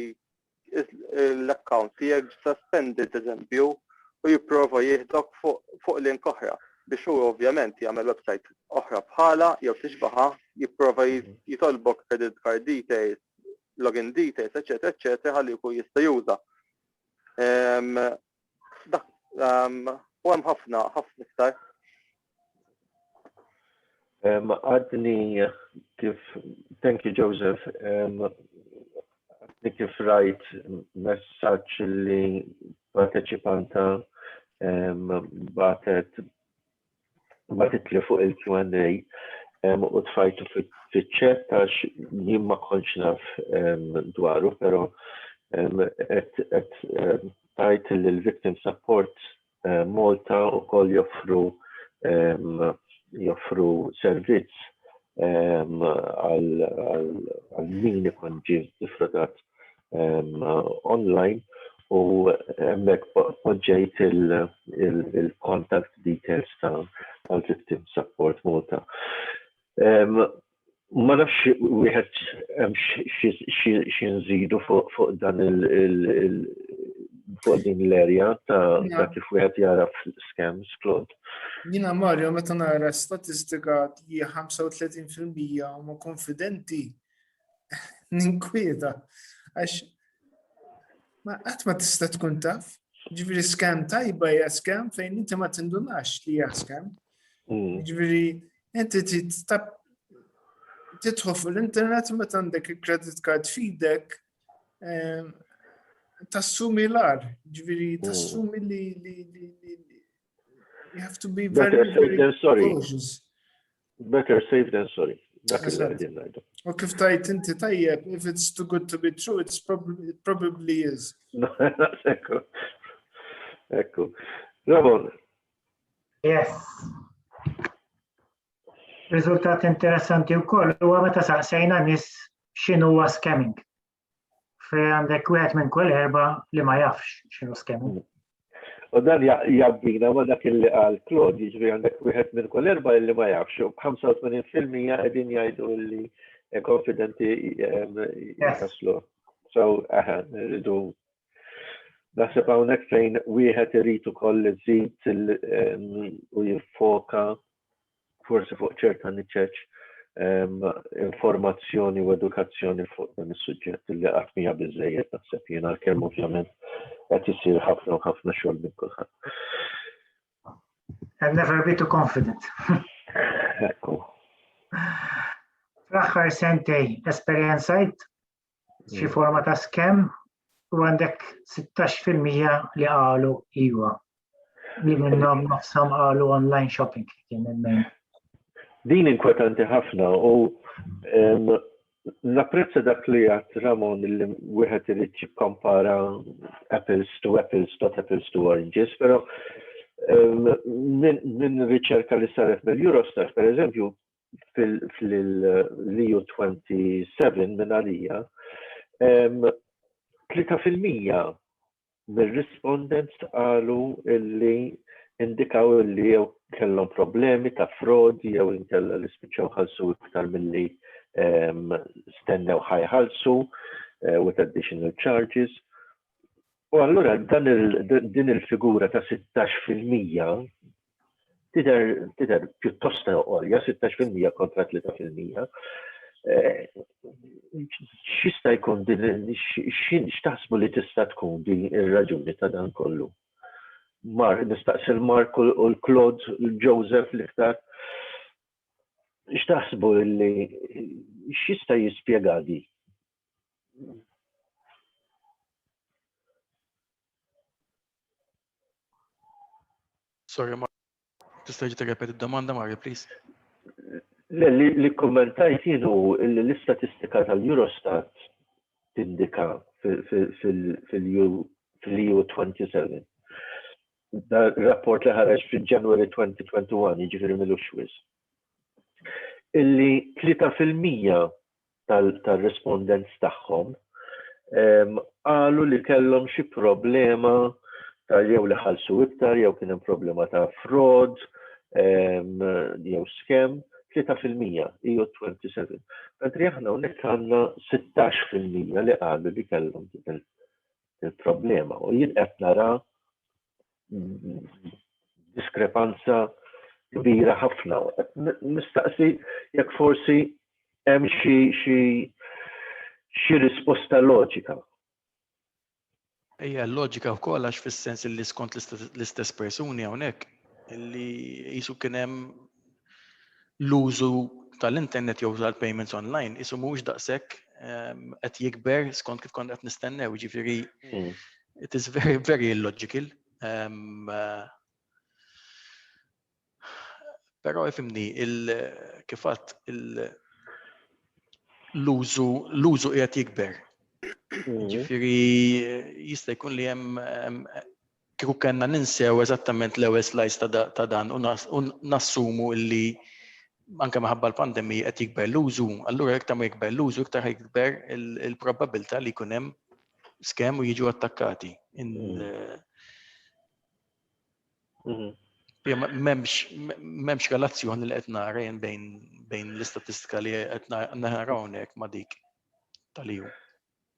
l-account tiegħek suspended eżempju u jipprova jieħdok fuq link oħra biex hu ovvjament jagħmel website oħra bħala jew tixbaħha jipprova jitolbok credit card details, login details, eċetera, eċetera, ħalli jkun jista' juża. U hemm ħafna iktar. Għadni kif, thank you Joseph, għadni kif rajt messaġġ li parteċipanta batet li fuq il-Q&A u tfajtu fit-chat għax jien ma kontx naf dwaru, pero tajt li l-Victim Support Malta ukoll joffru servizz għal min ikun ġie defraudat online u hemmhekk poġġejt il-contact details tal-Victim Support Malta. Ma nafx wieħed hemm xi nżidu fuq dan fuq din l-area ta' kif wieħed jara scams, Claude. Jiena Mario meta nara statistika li 35% huma konfidenti ninkwieta għax ma qatt ma tista' tkun taf. Ġifieri scam tajba hija scam fejn inti ma tindunax li hija scam. Ġifieri inti tidħol fuq l-internet meta għandek il-credit card f'idek tassumi l-ar, ġifieri tassumi li you have to be very cautious. Better safe than sorry. Dak il-għadin ngħidu. U kif tajt inti tajjeb, if it's too good to be true, it probably is. Ekku. Ramon. Yes. Riżultat interessanti wkoll huwa meta saqsejna nies x'inhu huwa scamming. Fejn għandek wieħed minn kull erba' li ma jafx x'inhu scamming. U dan jabbina ma dak il-li qal Claude, jiġri għandek wieħed minn kull erba' li ma jafx, u 85% qegħdin jgħidu li konfidenti jaslu. So, rridu naħseb hawnhekk fejn wieħed irid ukoll iżid u jiffoka forsi fuq ċerta niċċeċ informazzjoni u edukazzjoni fuq dan is-suġġett li qatt mija biżżejjed naħseb jiena kemm ovvjament qed isir ħafna u ħafna xogħol minn kulħadd. And never be too confident. Ekku. Fl-aħħar sentej esperjenzajt xi forma ta' scam u għandek 16% li qalu iwa. Li minnhom nofshom qalu online shopping kien il-main. Din inkwetanti ħafna u napprezza dak li għat Ramon li wieħed irid jikkompara apples to oranges, però minn riċerka li saret mill-Eurostat, per eżempju, fil-EU 27 minn għalija, 3% mill-respondents qalu illi indikaw li jew kellhom problemi ta' frodi jew inkella li spiċċaw ħallsu iktar milli stennew ħajħallsu with additional charges. U allura din il-figura ta' 16% tidher pjuttost għolja, 16% kontra 3%. X'jista' jkun din x'taħsbu li tista' tkun din ir-raġuni ta' dan kollu? nistaqsi l-Mark u l-Claude, l-Joseph l-iktar. X'taħsbu li x'jista' jispjega di? Sorry, tista' tirrepeti d-domanda, Mario, please? Li kommentajt jienu l-istatistika tal-Eurostat tindika fil-EU 27. Da rapport li ħareġ fil-January 2021, jiġifieri mill-Uxwis. Illi 3% tal-respondents tagħhom qalu li kellhom xi problema jew li ħallsu iktar, jew kien hemm problema ta' fraud, jew scam, 3% EU 27. Mentri aħna hawnhekk għandna 16% li qalu li kellhom il-problema. U jien qed nara diskrepanza kbira ħafna. Nistaqsi jekk forsi hemm xi risposta loġika. Ejja, l-loġika wkoll għax fis-sens li skont l-istess persuni hawnhekk illi qisu kien hemm l-użu tal-internet jew tal-payments online isu mhux daqshekk qed jikber skont kif kont qed nistennew, jiġifieri it is very, very illogical. Però ifimni kif għadd l-użu qiegħed jikber. Ġifieri jista' jkun li hemm kieku kellna ninsew eżattament l-ewwel slice ta' dan u nassumu li anke minħabba l-pandemija qed jikber l-użu, allura iktar ma jikber l-użu, iktar jikber il-probabilità li jkun hemm scam u jiġu attakkati. M'hemmx relazzjoni li qed nara bejn l-istatistika li qed nara hawnhekk ma' dik tal-EU.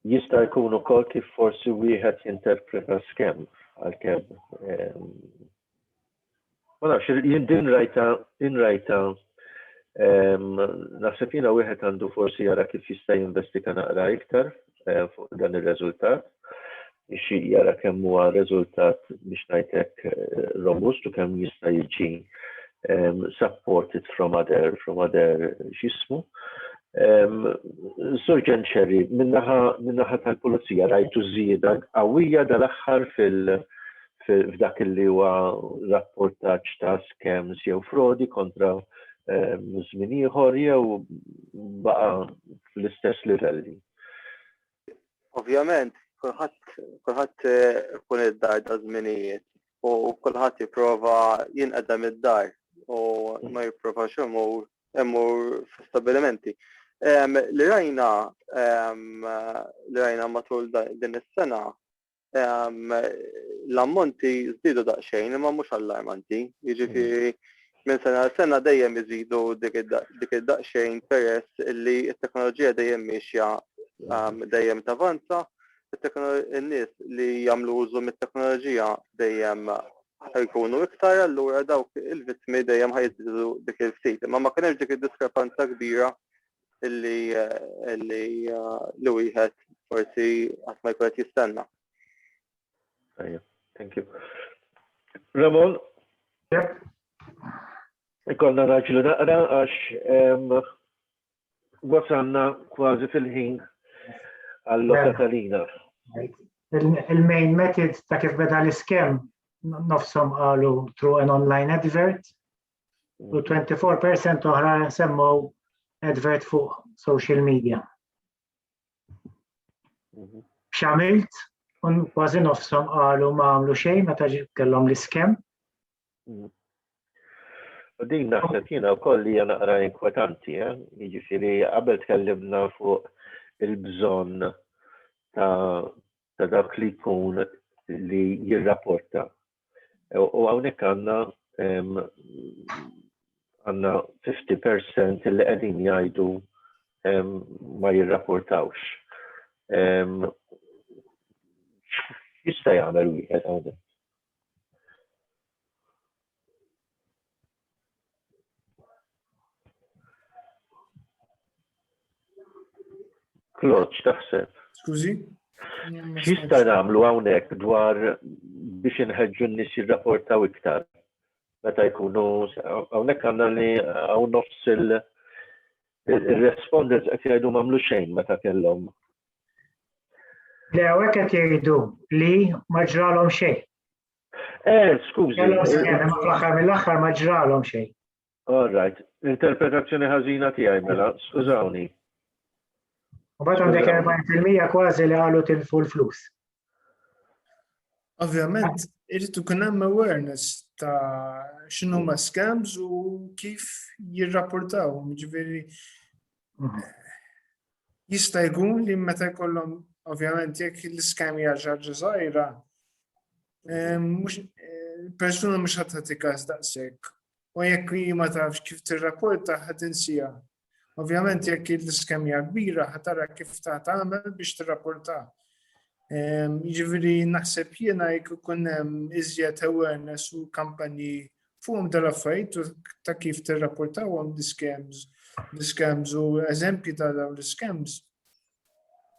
Jista' jkun ukoll kif forsi wieħed jinterpreta scam għalkemm. Ma nafx, jien din rajta naħseb jiena wieħed għandu forsi jara kif jista' jinvestiga naqra iktar fuq dan ir-reżultat. Xi jara kemm huwa riżultat biex ngħidlek robust u kemm jista' jiġi supported from other x'ismu. Surgeon Cherry, minnaħa tal-Pulizija rajtu żieda qawwija dal-aħħar f'dak li huwa rapportaġġ ta' scams jew frodi kontra żmien ieħor jew baqa' fl-istess livelli. Ovvjament, kulħadd ikun id-dar ta' żminijiet u kulħadd jipprova jinqedem id-dar u ma jipprovax imur f'stabilimenti. Li rajna matul din is-sena l-ammonti żdiedu daqsxejn imma mhux allarmanti. Jiġifieri minn sena l sena dejjem iżidu dik id-daqsxejn peress li t-teknoloġija dejjem mixja dejjem tavanza, in-nies li jagħmlu użu mit-teknoloġija dejjem ħajkunu iktar, allura dawk il-vittmi dejjem ħajżidu dik il-ftit. Imma ma kienx dik id-diskrepanza kbira li wieħed forsi qatt ma jkun qed jistenna. Thank you. Ramon? Yep. Ikollna raġlu naqra għax wasalna kważi fil-ħin għall-lota tal-lina. Il-main method ta' kif beda l-iskem nofshom qalu through an online advert u 24% oħra semmu advert fuq social media. X'għamilt u kważi nofshom qalu ma għamlu xejn meta kellhom l-iskem. U din naħseb jiena wkoll hija naqra inkwetanti, jiġifieri qabel tkellimna fuq il-bżonn ta' dak li jkun li jirrapporta. U hawnhekk għandna 50% li qegħdin jgħidu ma jirrapportawx. Jista' jagħmel wieħed hawnhekk. Claude, x'taħseb? Skużi? X'jista' nagħmlu hawnhekk dwar biex inħeġġu n-nies jirrapportaw iktar. Meta jkunu hawnhekk għandna li hawn nofs il-respondents qed jgħidu m'għamlu xejn meta kellhom. Le hawnhekk qed jgħidu li ma ġralhom xejn. Skużi. Ma fl-aħħar mill-aħħar ma ġralhom xejn. All right. Interpretazzjoni ħażina tiegħi mela, skużawni. U bagħad għandek 40% kważi li qalu tilfu l-flus. Ovvjament, irid ikun hemm awareness ta' x'inhu ma scams u kif jirrapportawhom. Ġifieri jista' jkun li meta jkollhom ovvjament jekk l-iskam hija ħaġa żgħira, persuna mhux ħadd tagħti każ daqshekk. U jekk ma tafx kif tirrapporta ħadd insija. Ovvjament jekk l-iskam hija kbira ħadd tara kif tagħmel biex tirrapporta. Jiġifieri naħseb jiena jekk ikun hemm iżjed awareness u kampanji fuqhom dal-affarijiet ta' kif tirrapportawhom l-scams u eżempji ta' dawn l-scams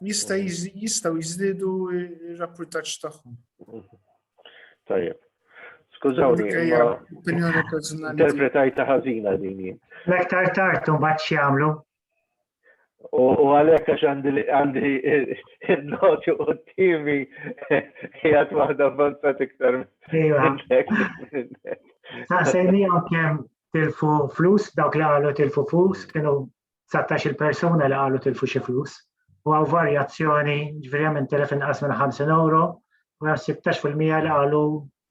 jistgħu jiżdiedu r-rapportaġġ tagħhom. Tajjeb. Skużawni, opinjoni personali. Interpretajta ħażina din. L-aktar tard mbagħad x'jagħmlu. U għalhekk għax għandi il-noti qudiemi qiegħed waħda avvanzat iktar. Saqsejnihom kemm tilfu flus, dawk li qalu tilfu flus, kienu 19 persuna li qalu tilfu xi flus. U għaw varjazzjoni, ġifieri minn telef inqas minn 50 euro, u 16% li qalu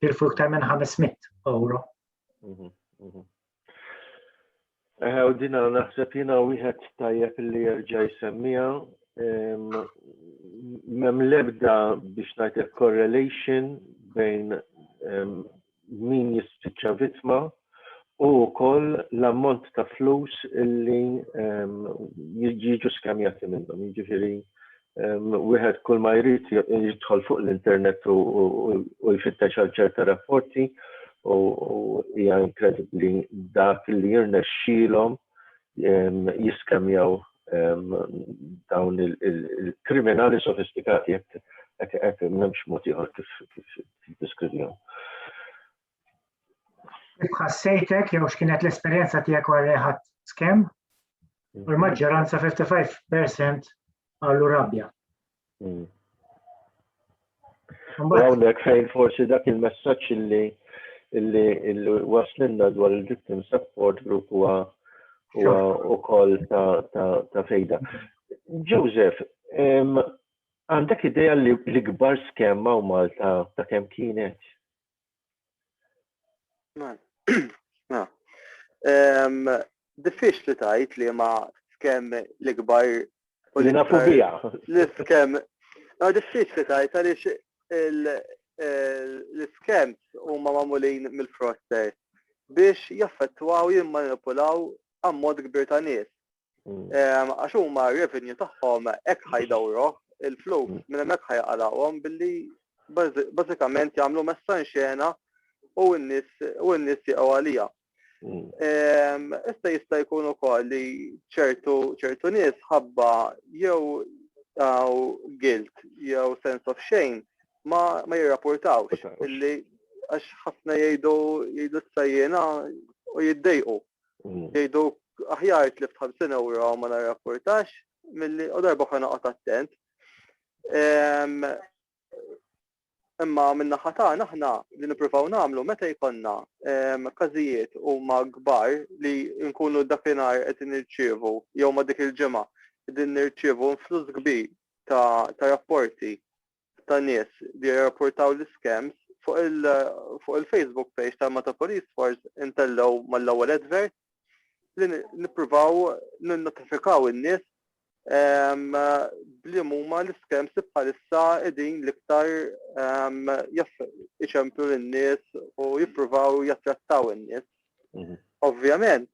tilfu iktar minn 500 euro. U dina naħseb jiena wieħed tajjeb li jerġa' jsemmija m'hemm l-ebda biex ngħidlek correlation bejn min jispiċċa vittma u wkoll l-ammont ta' flus illi jiġu skamjati minnhom. Jiġifieri wieħed kull ma jrid jidħol fuq l-internet u jfittex għal ċerta rapporti u hija inkredibbli dak li jirnexxielhom jiskamjaw dawn il-kriminali sofistikati hekk m'hemmx mod ieħor kif tiddeskrivihom. Kif ħassejtek jew x'kienet l-esperjenza tiegħek wara ħadd scam? U l-maġġoranza 55% għallu rabbja. Hawnhekk fejn forsi dak il-messaġġ illi waslilna dwar il-victim support group huwa ukoll ta' fejda. Joseph, għandek idea li l-ikbar scam ma' Malta ta' kemm kienet? Diffiċli tajt li ma' scam l-ikbar li nafu biha. L-scam. Diffiċli tajt għaliex l-scams huma magħmulin mill-fraudster biex jaffettwaw jimmanipulaw ammont kbir ta' nies. Għax huma revenue tagħhom hekk ħajdawru il-flus minn hemmhekk ħajqalawhom billi bażikament jagħmlu messa xena u n-nies jaqgħu għalija. Issa jista' jkun ukoll li ċertu nies ħabba jew guilt jew sense of shame ma jirrapportawx illi għax ħafna jgħidu s-sajjena u jiddejqu. Jgħidu aħjar tlift 50 euro ma narrapportax milli u darba ħana qat attent. Imma minna ħatana aħna li nippruvaw nagħmlu meta jkollna każijiet huma kbar li nkunu dakinhar qed nirċievu jew ma dik il-ġimgħa qegħdin nirċievu flus kbir ta' rapporti ta' nies li jirrapportaw l-scams fuq il-Facebook page ta' Malta Police Force intellaw mal-ewwel advert li nippruvaw ninnotifikaw in-nies bli huma l-scams bħalissa qegħdin l-iktar iċemplu lin-nies u jippruvaw jattrattaw in-nies. Ovvjament,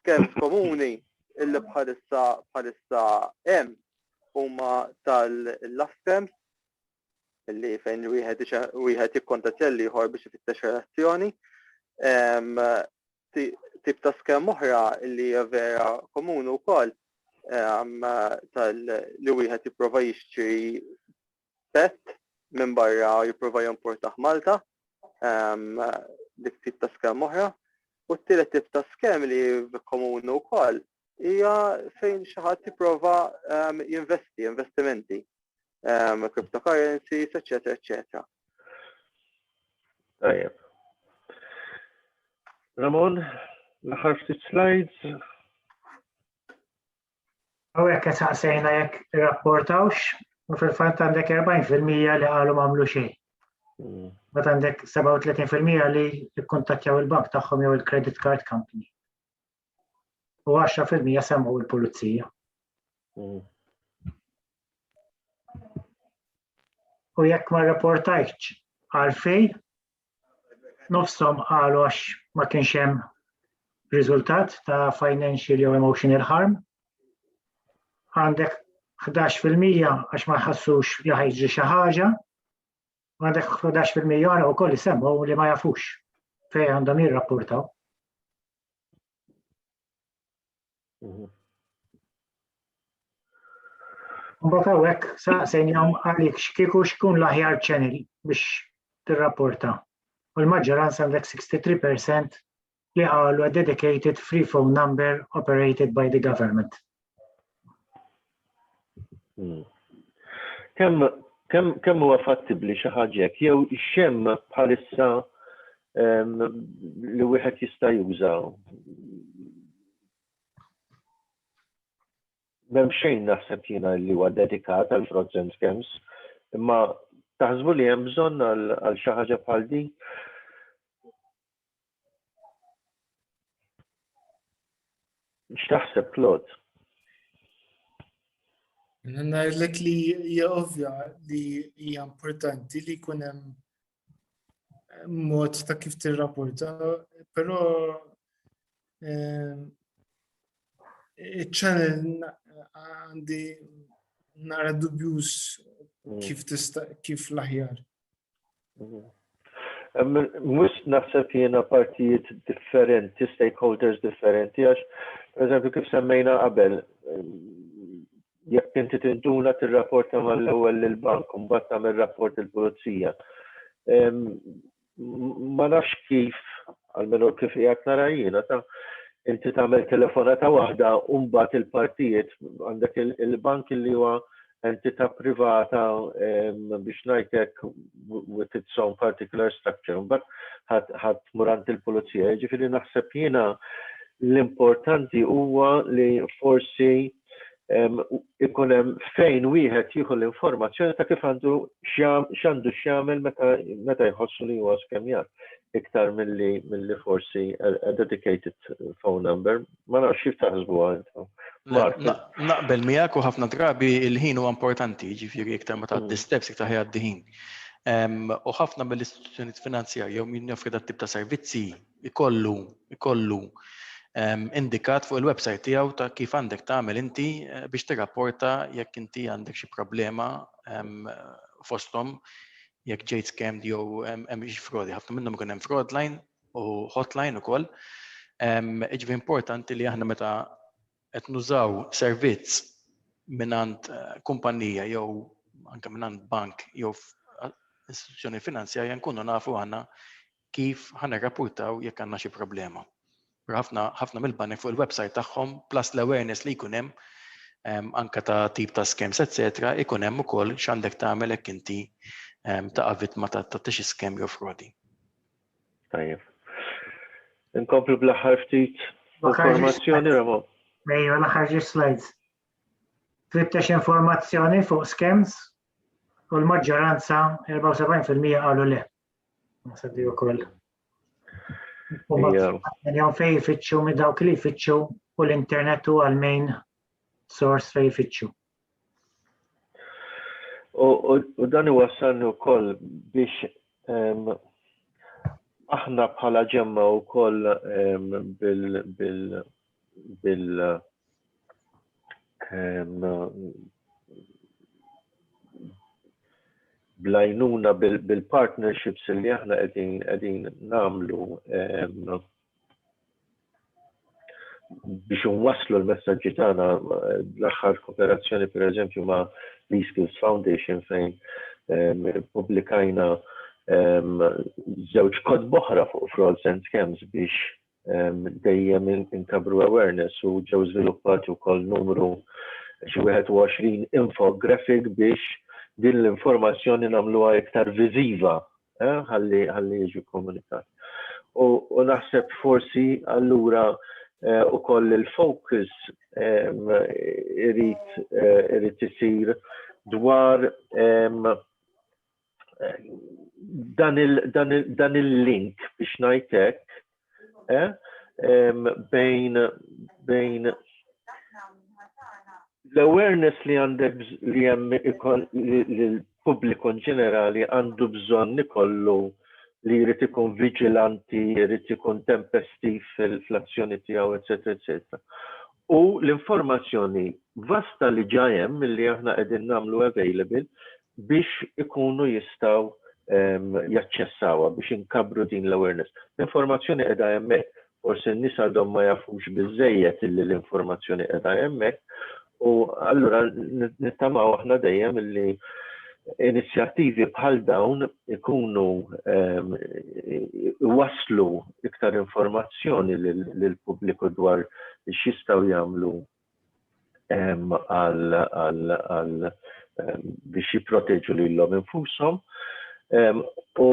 scams komuni illi bħalissa hemm huma tal-love scams illi fejn wieħed jikkontattja l-ieħor biex ifittex relazzjoni. Tip ta' scam oħra illi hija vera komuni wkoll li wieħed jipprova jixtri pet minn barra jipprova jimportaħ Malta, dik tip ta' skem oħra, u t-tielet tip ta' skem li komuni wkoll hija fejn xi ħadd jipprova jinvesti, investimenti, cryptocurrencies, eċetera, eċetera. Tajjeb. Ramon, l-aħħar ftit slides. Għawek saqsejna jekk irrapportawx, u fil-fatt għandek 40% li qalu m'għamlu xejn. Bat għandek 37% li jikkontattjaw il-bank tagħhom jew il-credit card company. U 10% semmu il-pulizija. U jekk ma rrapportajtx għalfejn, nofshom qalu għax ma kienx hemm riżultat ta' financial jew emotional harm. Għandek 11% għax ma ħassux li ħajġri xi ħaġa, għandek 11% oħra wkoll isemmu li ma jafux fejn għandhom jirrapportaw. Mbagħad hawnhekk saqsejnihom għalik x'kieku x'kun l-aħjar channel biex tirrapporta. U l-maġġoranza għandek 63% li qalu a dedicated free phone number operated by the government. Kemm huwa fattibbli xi ħaġa jew ix-xemm bħalissa li wieħed jista' juża. M'hemm xejn naħseb jiena li huwa dedikat għal frauds and scams, imma taħsbu li hemm bżonn għal xi ħaġa bħal din? X'taħseb Claude? Ngħidlek li hija ovvja li hija importanti li jkun hemm mod ta' kif tirrapporta, però iċ-channel għandi nara dubjus kif l-aħjar. Mhux naħseb jiena partijiet differenti, stakeholders differenti, għax pereżempju kif semmejna qabel, jekk inti tintuna tirrapporta mal-ewwel lill-bank u mbagħad tagħmel rapport il-pulizija. Ma nafx kif, almenu kif qiegħed nara jiena, inti tagħmel telefonata waħda u mbagħad il-partijiet għandek il-bank li huwa entità privata biex ngħidlek with its own particular structure. Mbagħad ħadd murant il-pulizija. Jiġifieri naħseb jiena l-importanti huwa li forsi ikun hemm fejn wieħed jieħu l-informazzjoni ta' kif għandu x'għandu x'jagħmel meta jħossu li huwa skemjar iktar milli forsi a dedicated phone number. Ma nafx kif taħsbu għandhom. Naqbel miegħek u ħafna drabi il-ħin huwa importanti, jiġifieri iktar ma tgħaddi steps iktar ħejgħaddi ħin. U ħafna mill-istituzzjonijiet finanzjarji jew min joffri dat tip ta' servizzi ikollu indikat fuq il-website tiegħu ta' kif għandek tagħmel inti biex tirrapporta jekk inti għandek xi problema fosthom jekk ġejt scammed jew hemm xi frodi. Ħafna minnhom ikun hemm fraud line u hotline ukoll. Jiġifieri importanti li aħna meta qed nużaw servizz mingħand kumpanija jew anke mingħand bank jew istituzzjoni finanzjarja nkunu nafu aħna kif ħanirrapportaw jekk għandna xi problema. Ħafna mill-banek fuq il-website tagħhom plus l-awareness li jkun hemm anke ta' tip ta' scams, etc. ikun hemm ukoll x'għandek tagħmel hekk inti ta' vittma ta' xi scam jew frodi. Tajjeb. Inkomplu bl-aħħar ftit informazzjoni Ramon. Ejja l-aħħar slides. Trittex informazzjoni fuq scams u l-maġġoranza 74% qalu le. Ma saddi wkoll. Jom fej jfittxu minn dawk li jfittxu u l-internet u għal-main source fej jfittxu. U dan iwassalni wkoll biex aħna bħala ġemma wkoll blajnuna bil-partnerships li aħna qegħdin nagħmlu biex nwasslu l-messaġġi tagħna l-aħħar kooperazzjoni pereżempju ma' Skills Foundation fejn Pubblikajna żewġ kod boħra fuq frauds and scams biex dejjem inkabru awareness u ġew żviluppati wkoll numru xi 21 infographic biex din l-informazzjoni nagħmluha iktar viżiva ħalli jiġu komunikat. U naħseb forsi allura ukoll il-focus irid isir dwar dan il-link biex ngħidlek bejn l-awareness li għandek li hemm lill-pubbliku ġenerali għandu bżonn ikollu li jrid ikun viġilanti, jrid ikun tempestiv fl-azzjoni tiegħu, eċetera, eċetera. U l-informazzjoni vasta li ġa hemm li aħna qegħdin nagħmlu available biex ikunu jistgħu jaċċessawha biex inkabru din l-awareness. L-informazzjoni qiegħda hemmhekk, forsi n-nies għadhom ma jafux biżżejjed illi l-informazzjoni qiegħda hemmhekk u allura nittamaw aħna dejjem illi inizjattivi bħal dawn ikunu waslu iktar informazzjoni lill-pubbliku dwar x'jistgħu jagħmlu biex jipproteġu lilhom infushom. U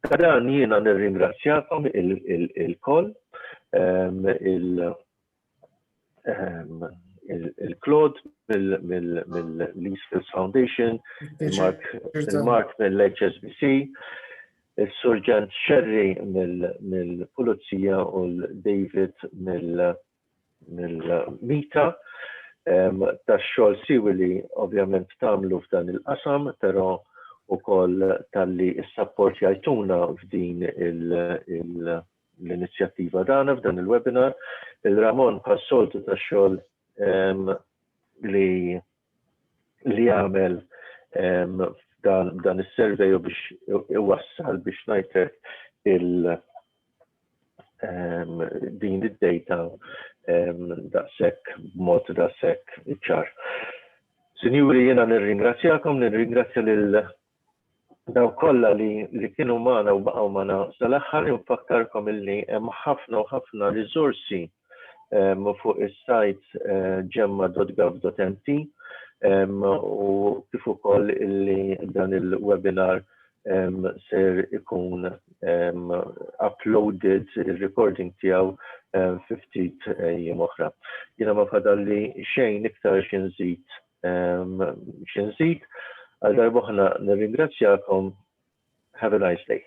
dan jiena nirringrazzjakom il-koll il-Claude mill-Leesfields Foundation, il-Mark mill-HSBC, il-Surġant Sherry mill-Pulizija u l-David mill-Mita tax-xogħol siwi li ovvjament tagħmlu f'dan il-qasam, però ukoll tal-li s-support jgħajtuna f'din l-inizjattiva dana f'dan il-webinar. Il-Ramon pas-soltu tax-xogħol li għamel dan is-survey u biex iwassal biex ngħidlek din id-data daqshekk b'mod daqshekk ċar. Sinjuri, jiena nirringrazzjakom, nirringrazzja lil daw kollha li kienu magħna u baqgħu magħna sal-aħħar infakkarkom illi hemm ħafna u ħafna riżorsi fuq is-sajt gemma.gov.mt u kif ukoll illi dan il-webinar ser ikun uploaded il-recording tiegħu ftit ejjiem oħra. Jiena ma fadalli xejn iktar xinżid għal darb'oħra nirringrazzjakom. Have a nice day.